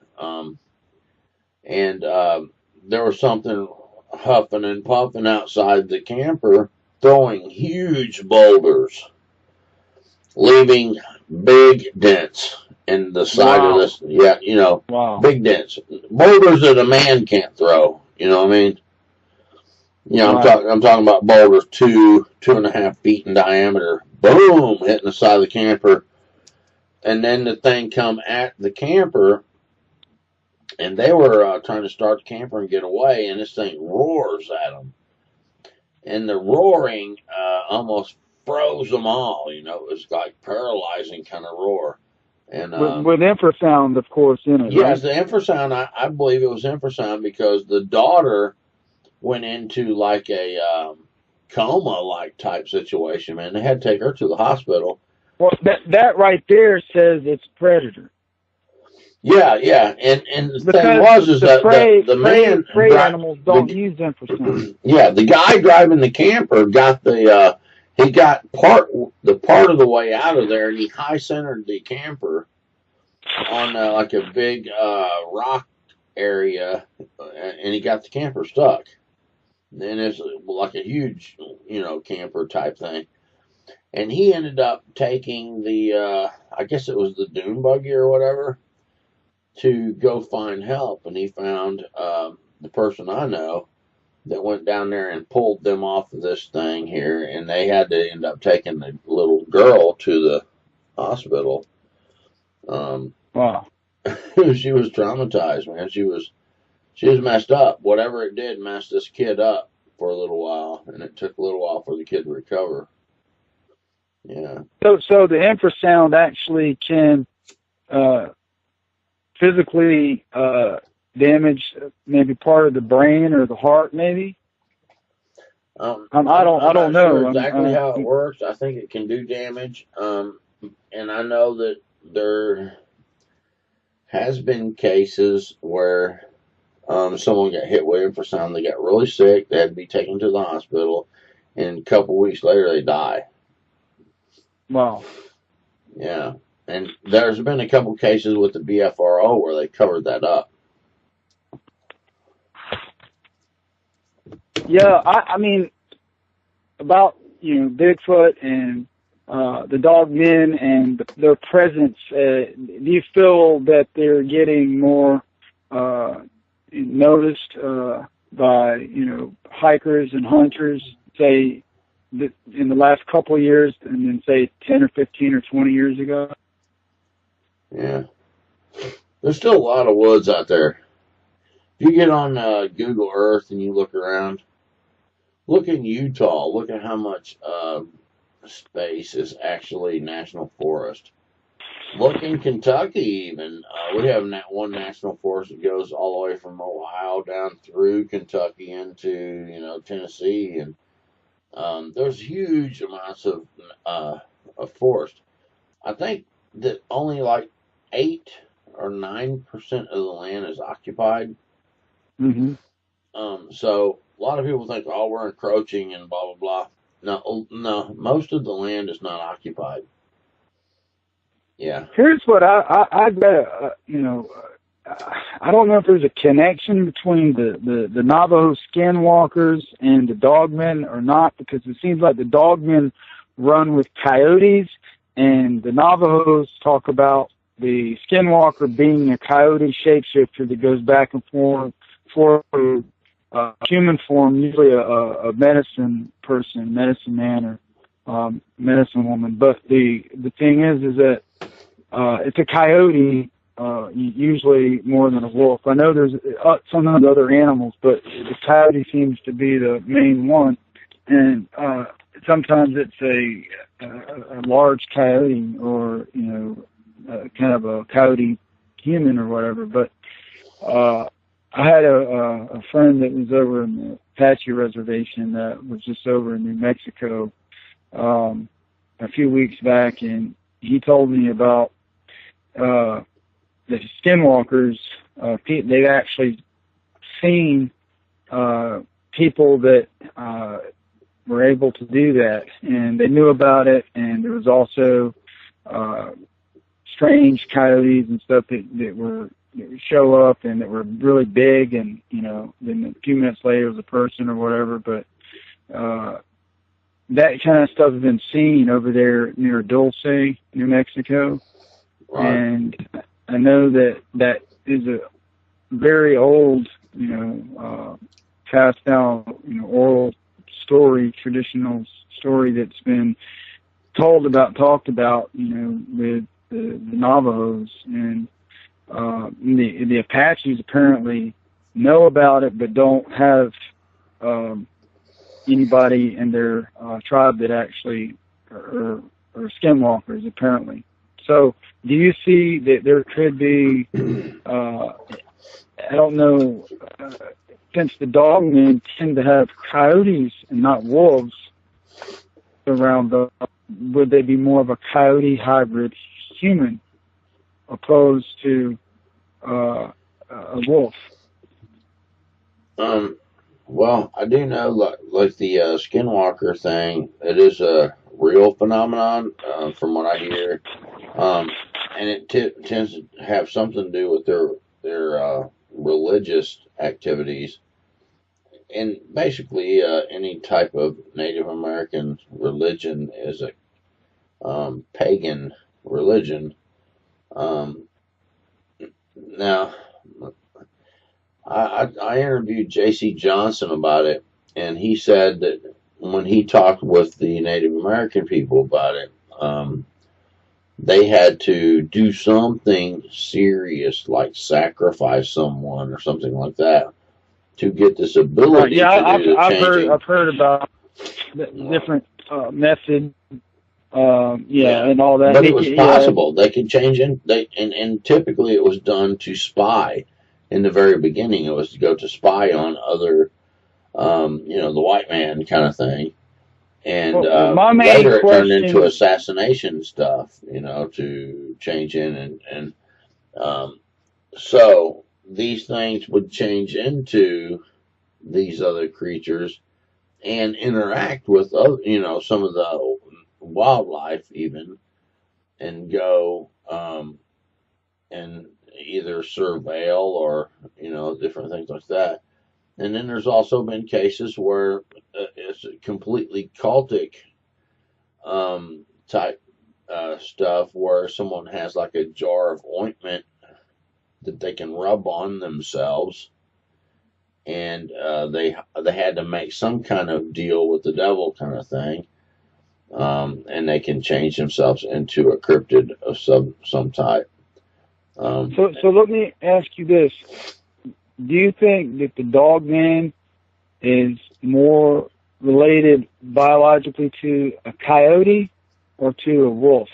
There was something huffing and puffing outside the camper, throwing huge boulders, leaving big dents in the side of this. Yeah, big dents. Boulders that a man can't throw. You know what I mean? I'm talking about boulders 2.5 feet in diameter. Boom, hitting the side of the camper. And then the thing come at the camper, and they were trying to start the camper and get away, and this thing roars at them. And the roaring almost froze them all. It was like paralyzing kind of roar. And with infrasound, of course, in it. Yes, right? The infrasound. I believe it was infrasound because the daughter went into like a coma-like type situation. Man, they had to take her to the hospital. Well, that right there says it's predator. Yeah, yeah, and the thing Because was is the that the man prey animals don't use infrasound. yeah, the guy driving the camper got he got part of the way out of there, and he high centered the camper on like a big rock area, and he got the camper stuck. And it's like a huge, camper type thing. And he ended up taking I guess it was the dune buggy or whatever, to go find help. And he found the person I know that went down there and pulled them off of this thing here. And they had to end up taking the little girl to the hospital. Wow. She was traumatized, man. She was messed up. Whatever it did messed this kid up for a little while, and it took a little while for the kid to recover. Yeah. So the infrasound actually can physically damage maybe part of the brain or the heart, maybe. I don't know sure exactly how it works. I think it can do damage, and I know that there has been cases where someone got hit with infrasound. They got really sick. They had to be taken to the hospital, and a couple weeks later they die. Wow. Yeah, and there's been a couple cases with the BFRO where they covered that up. Yeah, I mean, about Bigfoot and the dogmen and their presence. Do you feel that they're getting more noticed by hikers and hunters, say, in the last couple of years, and then say 10 or 15 or 20 years ago? Yeah, there's still a lot of woods out there. If you get on Google Earth and you look around, look in Utah. Look at how much space is actually national forest. Look in Kentucky, even. We have one national forest that goes all the way from Ohio down through Kentucky into Tennessee, and there's huge amounts of forest. I think that only like 8 or 9% of the land is occupied. Mm-hmm. So a lot of people think, oh, we're encroaching and blah blah blah. No, most of the land is not occupied. Yeah. Here's what I bet. I don't know if there's a connection between the Navajo Skinwalkers and the dogmen or not, because it seems like the dogmen run with coyotes, and the Navajos talk about the Skinwalker being a coyote shapeshifter that goes back and forth for human form, usually a medicine person, medicine man, or medicine woman. But the thing is that it's a coyote, usually more than a wolf. I know there's sometimes other animals, but the coyote seems to be the main one. And sometimes it's a large coyote, or kind of a coyote human or whatever. But I had a friend that was over in the Apache reservation that was just over in New Mexico a few weeks back, and he told me about the Skinwalkers. They've actually seen people that were able to do that, and they knew about it. And there was also strange coyotes and stuff that would show up and that were really big, and then a few minutes later it was a person or whatever. But that kind of stuff has been seen over there near Dulce, New Mexico. Right. And I know that is a very old, passed down, oral story, traditional story that's been talked about, with the Navajos. And the Apaches apparently know about it, but don't have anybody in their tribe that actually are Skinwalkers, apparently. So do you see that there could be, I don't know, since the dogmen tend to have coyotes and not wolves around them, would they be more of a coyote hybrid human opposed to a wolf? Well, I do know, like the Skinwalker thing, it is a real phenomenon, from what I hear, and it tends to have something to do with their religious activities, and basically any type of Native American religion is a pagan religion. Um, Now, I interviewed J.C. Johnson about it, and he said that when he talked with the Native American people about it, they had to do something serious, like sacrifice someone or something like that, to get this ability Yeah, to do the changing. I've heard about the different methods. And all that. But it was possible. They could change in. And typically it was done to spy. In the very beginning, it was to go to spy on other, the white man kind of thing. And later it turned into assassination stuff, to change in. And so these things would change into these other creatures and interact with other, some of the wildlife even, and go and either surveil or different things like that. And then there's also been cases where it's completely cultic type stuff, where someone has like a jar of ointment that they can rub on themselves, and they had to make some kind of deal with the devil kind of thing. And they can change themselves into a cryptid of some type. So let me ask you this: do you think that the dogman is more related biologically to a coyote or to a wolf?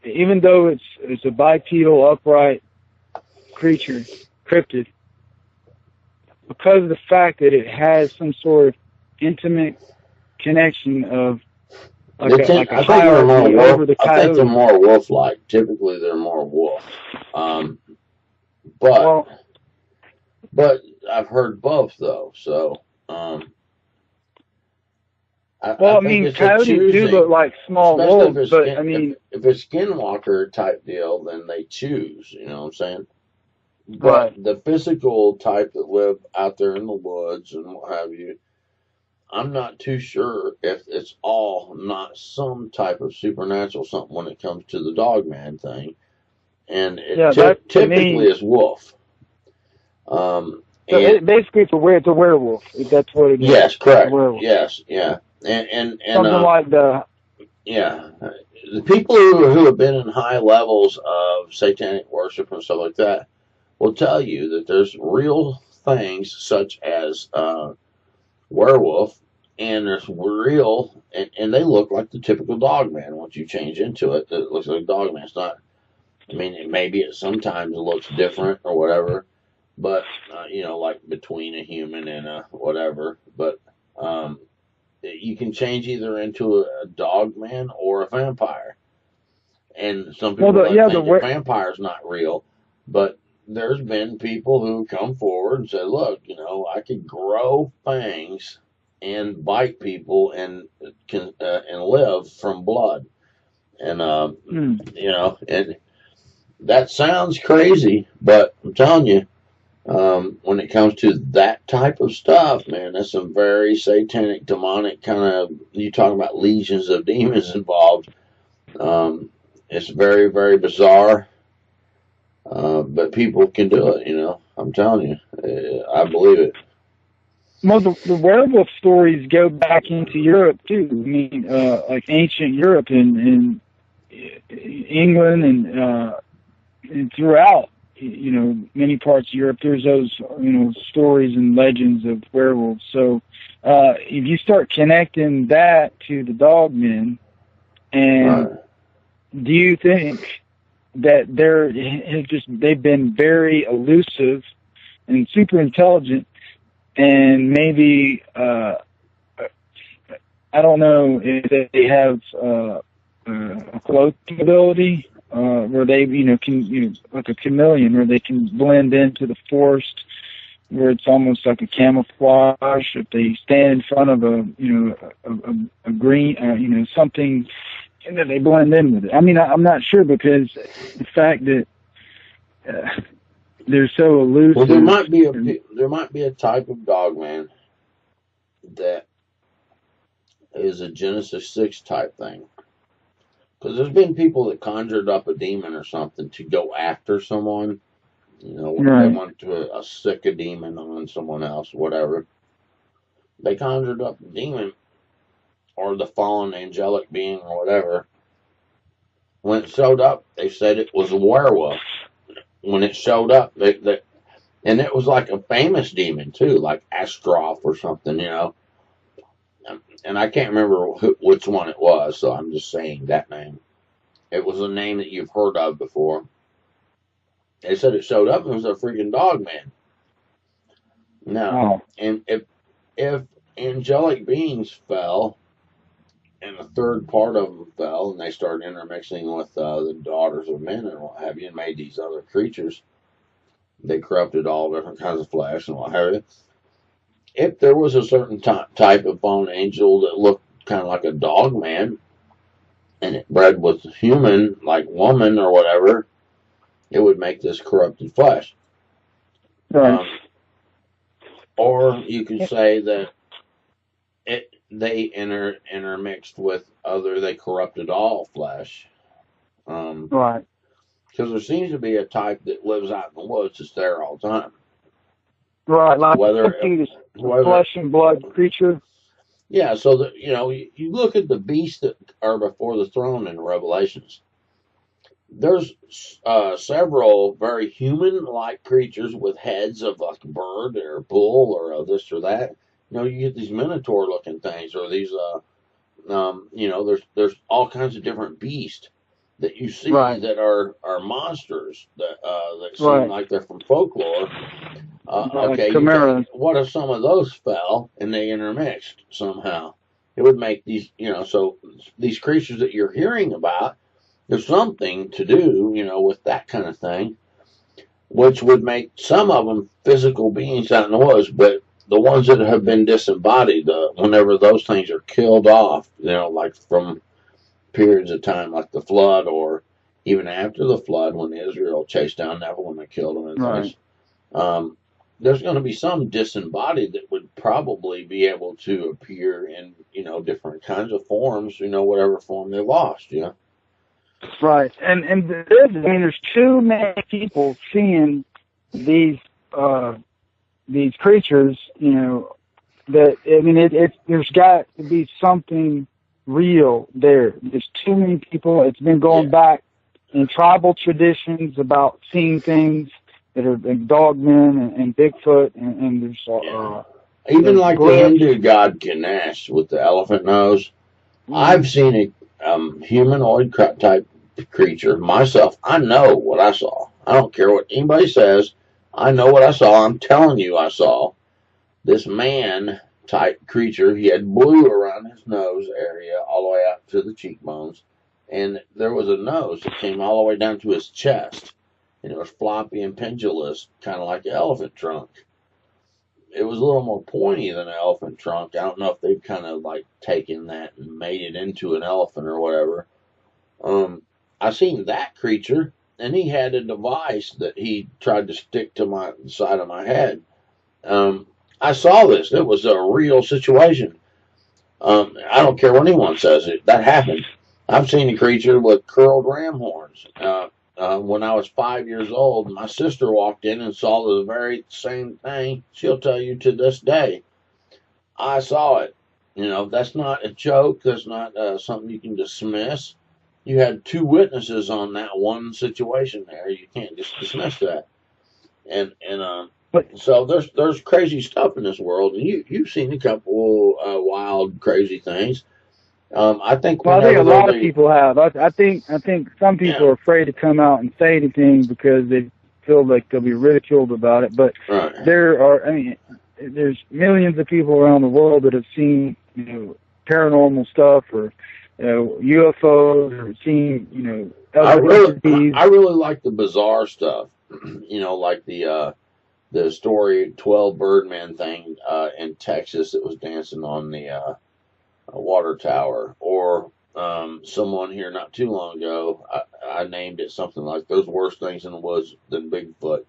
Even though it's a bipedal, upright creature, cryptid, because of the fact that it has some sort of intimate connection of I think they're more wolf-like. Typically, they're more wolf. But I've heard both though. So I mean, coyotes do look like small wolves, but if it's Skinwalker type deal, then they choose. You know what I'm saying? But the physical type that live out there in the woods and what have you, I'm not too sure if it's all not some type of supernatural something when it comes to the dogman thing. And it typically is wolf. So basically it's a werewolf, if that's what it is. Yes, correct. Yes, yeah. And something like the... Yeah. The people who have been in high levels of satanic worship and stuff like that will tell you that there's real things such as werewolf, and there's real, and they look like the typical dogman. Once you change into it, it looks like a dogman. It's not, maybe it sometimes looks different or whatever, but, like between a human and a whatever, but you can change either into a dogman or a vampire. And some people think the vampire's not real, but there's been people who come forward and say, look, I could grow fangs and bite people and can and live from blood. And, and that sounds crazy, but I'm telling you, when it comes to that type of stuff, man, that's some very satanic, demonic kind of, you talking about legions of demons involved. It's very, very bizarre. But people can do it, I'm telling you. I believe it. Well, the werewolf stories go back into Europe, too. Like ancient Europe and England and throughout, many parts of Europe, there's those, stories and legends of werewolves. So if you start connecting that to the dogmen, and do you think that they've been very elusive and super intelligent, and maybe I don't know if they have a cloaking ability, where they, can, like a chameleon, where they can blend into the forest, where it's almost like a camouflage. If they stand in front of a green, something, and then they blend in with it. I mean, I'm not sure, because the fact that they're so elusive. Well, there might be a type of dogman that is a Genesis 6 type thing. Because there's been people that conjured up a demon or something to go after someone. When Right. they want to sick a demon on someone else, whatever. They conjured up a demon or the fallen angelic being or whatever. When it showed up, they said it was a werewolf. When it showed up, and it was like a famous demon too, like Astroth or something, And I can't remember which one it was, so I'm just saying that name. It was a name that you've heard of before. They said it showed up and it was a freaking dogman. Now, and if angelic beings fell, and a third part of them fell, and they started intermixing with the daughters of men and what have you, and made these other creatures, they corrupted all different kinds of flesh and what have you. If there was a certain type of fallen angel that looked kind of like a dog man, and it bred with human, like woman or whatever, it would make this corrupted flesh. Right. Or you could say that they intermixed with they corrupted all flesh. Right. Because there seems to be a type that lives out in the woods that's there all the time. Right, like whether flesh and blood creature. Yeah, so that you look at the beasts that are before the throne in Revelations. There's several very human-like creatures with heads of like a bird or a bull or this or that. You get these minotaur-looking things, or these there's all kinds of different beasts that you see that are monsters that seem like they're from folklore. Okay, what if some of those fell and they intermixed somehow? It would make these, so these creatures that you're hearing about, there's something to do, with that kind of thing, which would make some of them physical beings out in the woods, but the ones that have been disembodied, whenever those things are killed off, like from periods of time like the flood, or even after the flood when Israel chased down Nephilim and killed them and things, there's going to be some disembodied that would probably be able to appear in, different kinds of forms, whatever form they lost, Right. And there's too many people seeing these creatures, that, there's got to be something real there. There's too many people. It's been going back in tribal traditions about seeing things that are like dogmen and Bigfoot, and there's even like the Hindu god Ganesh with the elephant nose. I've seen a humanoid type creature myself. I know what I saw. I don't care what anybody says. I know what I saw. I'm telling you, I saw this man type creature. He had blue around his nose area all the way up to the cheekbones, and there was a nose that came all the way down to his chest, and it was floppy and pendulous, kind of like an elephant trunk. It was a little more pointy than an elephant trunk. I don't know if they've kind of like taken that and made it into an elephant or whatever. I seen that creature, and he had a device that he tried to stick to my side of my head. I saw this. It was a real situation. I don't care what anyone says. That happened. I've seen a creature with curled ram horns. When I was 5 years old, my sister walked in and saw the very same thing. She'll tell you to this day. I saw it. That's not a joke. That's not something you can dismiss. You had 2 witnesses on that one situation there. You can't just dismiss that. So there's crazy stuff in this world, and you've seen a couple wild, crazy things. I think. Well, I think a lot of people have. I think some people are afraid to come out and say anything because they feel like they'll be ridiculed about it. But there's millions of people around the world that have seen, paranormal stuff or UFOs or seeing, other entities. I really like the bizarre stuff. Like the story 12 Birdman thing in Texas that was dancing on the water tower, or someone here not too long ago, I named it something like "There's worse things in the woods than Bigfoot,"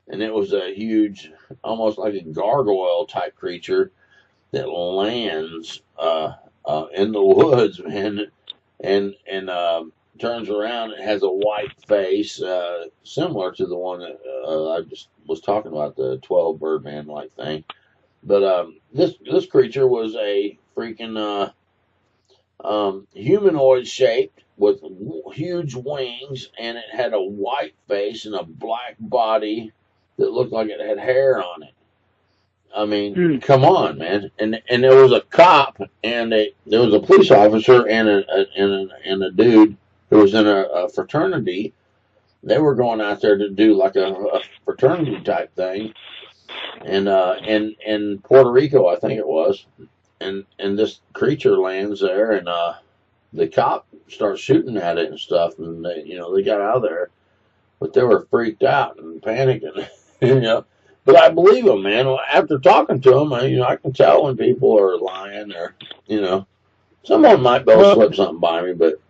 and it was a huge, almost like a gargoyle type creature that lands in the woods, man, and turns around. It has a white face, similar to the one that I just was talking about, the 12 Birdman like thing. But this creature was a freaking humanoid shaped with huge wings, and it had a white face and a black body that looked like it had hair on it. I mean, come on, man! And there was a cop, and there was a police officer, and a dude who was in a fraternity. They were going out there to do like a fraternity type thing, and in Puerto Rico, I think it was, and this creature lands there, and the cop starts shooting at it and stuff, and they got out of there, but they were freaked out and panicking, But I believe them, man. After talking to them, I can tell when people are lying, or someone might be able to slip something by me, but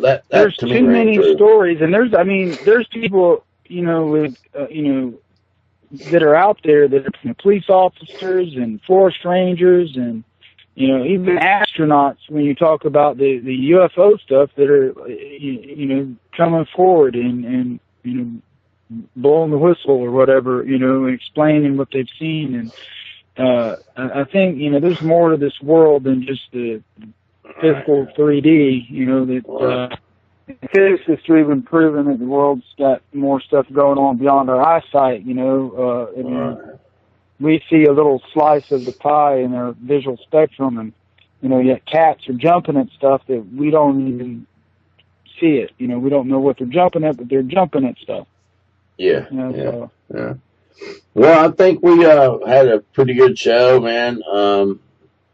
that there's to me too many true. stories, and there's people with that are out there that are police officers and forest rangers and even astronauts. When you talk about the UFO stuff, that are coming forward and blowing the whistle or whatever, explaining what they've seen. And I think there's more to this world than just the physical 3D. That physicists are even proving that the world's got more stuff going on beyond our eyesight. We see a little slice of the pie in our visual spectrum, and yet cats are jumping at stuff that we don't even see it. We don't know what they're jumping at, but they're jumping at stuff. Yeah. Well, I think we had a pretty good show, man.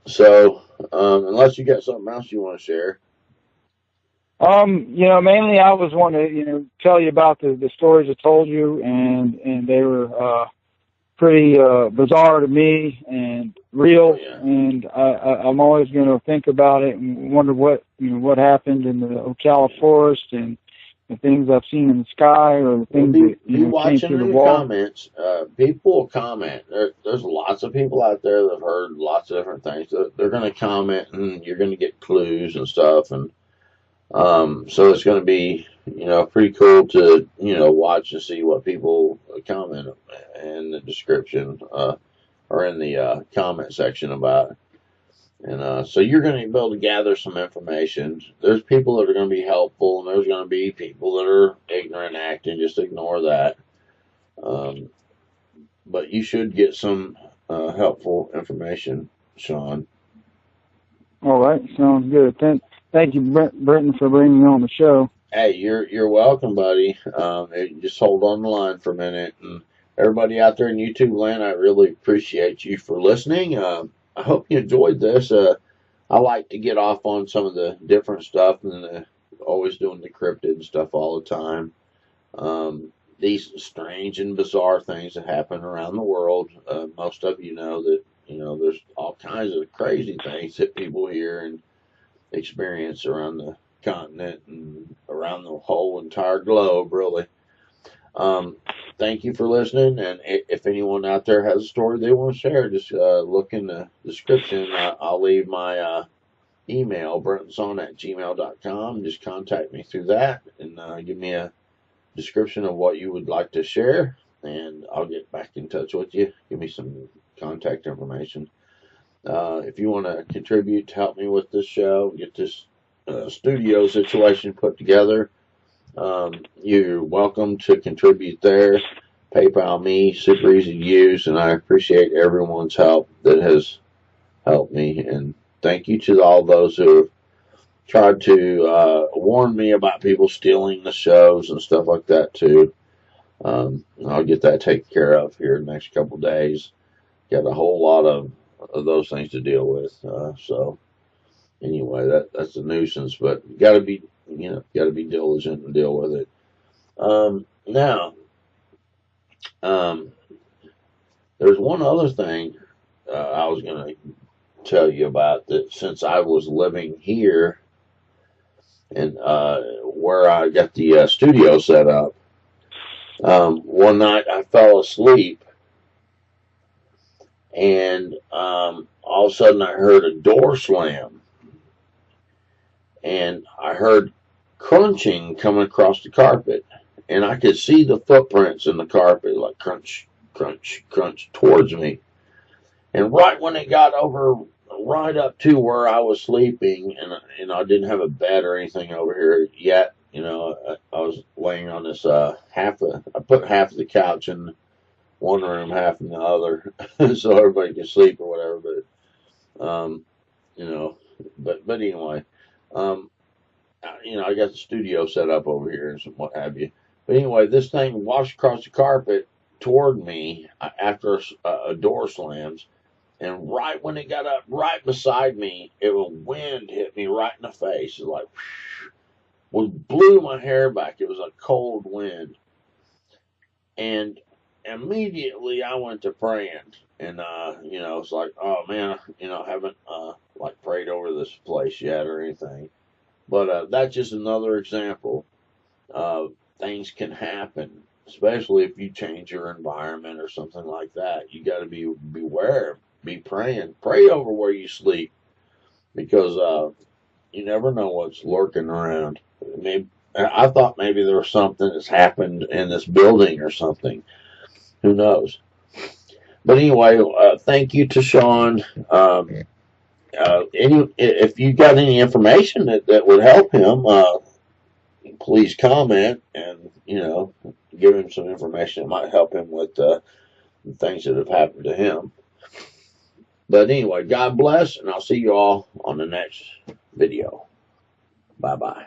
So unless you got something else you want to share. Mainly I was wanting to, tell you about the stories I told you, and they were pretty bizarre to me and real. Yeah. And I'm always going to think about it and wonder what happened in the Ocala Forest and the things I've seen in the sky, or the things that be watching came through the in the wall. comments. People will comment. There's lots of people out there that have heard lots of different things. They're going to comment, and you're going to get clues and stuff, and so it's going to be pretty cool to watch and see what people comment in the description or in the comment section about it. And so you're going to be able to gather some information. There's people that are going to be helpful, and there's going to be people that are ignorant acting. Just ignore that. But you should get some helpful information, Shawn. All right, sounds good. Thank you, Brenton, for bringing me on the show. Hey, you're welcome, buddy. Just hold on the line for a minute, and everybody out there in YouTube land, I really appreciate you for listening. I hope you enjoyed this. I like to get off on some of the different stuff, and always doing the cryptid and stuff all the time. These strange and bizarre things that happen around the world. Most of you know that there's all kinds of crazy things that people hear and experience around the continent and around the whole entire globe, really. Thank you for listening, and if anyone out there has a story they want to share, just look in the description. I'll leave my email, brentonson@gmail.com. Just contact me through that, and give me a description of what you would like to share, and I'll get back in touch with you. Give me some contact information. If you want to contribute to help me with this show, get this studio situation put together, you're welcome to contribute there. PayPal me, super easy to use, and I appreciate everyone's help that has helped me. And thank you to all those who have tried to warn me about people stealing the shows and stuff like that too. I'll get that taken care of here in the next couple of days. Got a whole lot of those things to deal with. So anyway, that's a nuisance, but you got to be, got to be diligent and deal with it. Now, there's one other thing I was going to tell you about, that since I was living here and where I got the studio set up, one night I fell asleep, and all of a sudden I heard a door slam, and I heard crunching coming across the carpet, and I could see the footprints in the carpet, like crunch, crunch, crunch towards me. And right when it got over, right up to where I was sleeping, and I didn't have a bed or anything over here yet. I was laying on this I put half of the couch in one room, half in the other, so everybody could sleep or whatever. But anyway, I got the studio set up over here and what have you. But anyway, this thing walks across the carpet toward me after a door slams. And right when it got up right beside me, wind hit me right in the face. It blew my hair back. It was a cold wind. And immediately I went to praying. And, it's like, oh man, I haven't, prayed over this place yet or anything. But that's just another example of things can happen, especially if you change your environment or something like that. You got to beware. Be praying. Pray over where you sleep, because you never know what's lurking around. Maybe I thought maybe there was something that's happened in this building or something. Who knows? But anyway, thank you to Shawn. If you got any information that would help him, please comment and give him some information that might help him with things that have happened to him. But anyway, God bless, and I'll see you all on the next video. Bye-bye.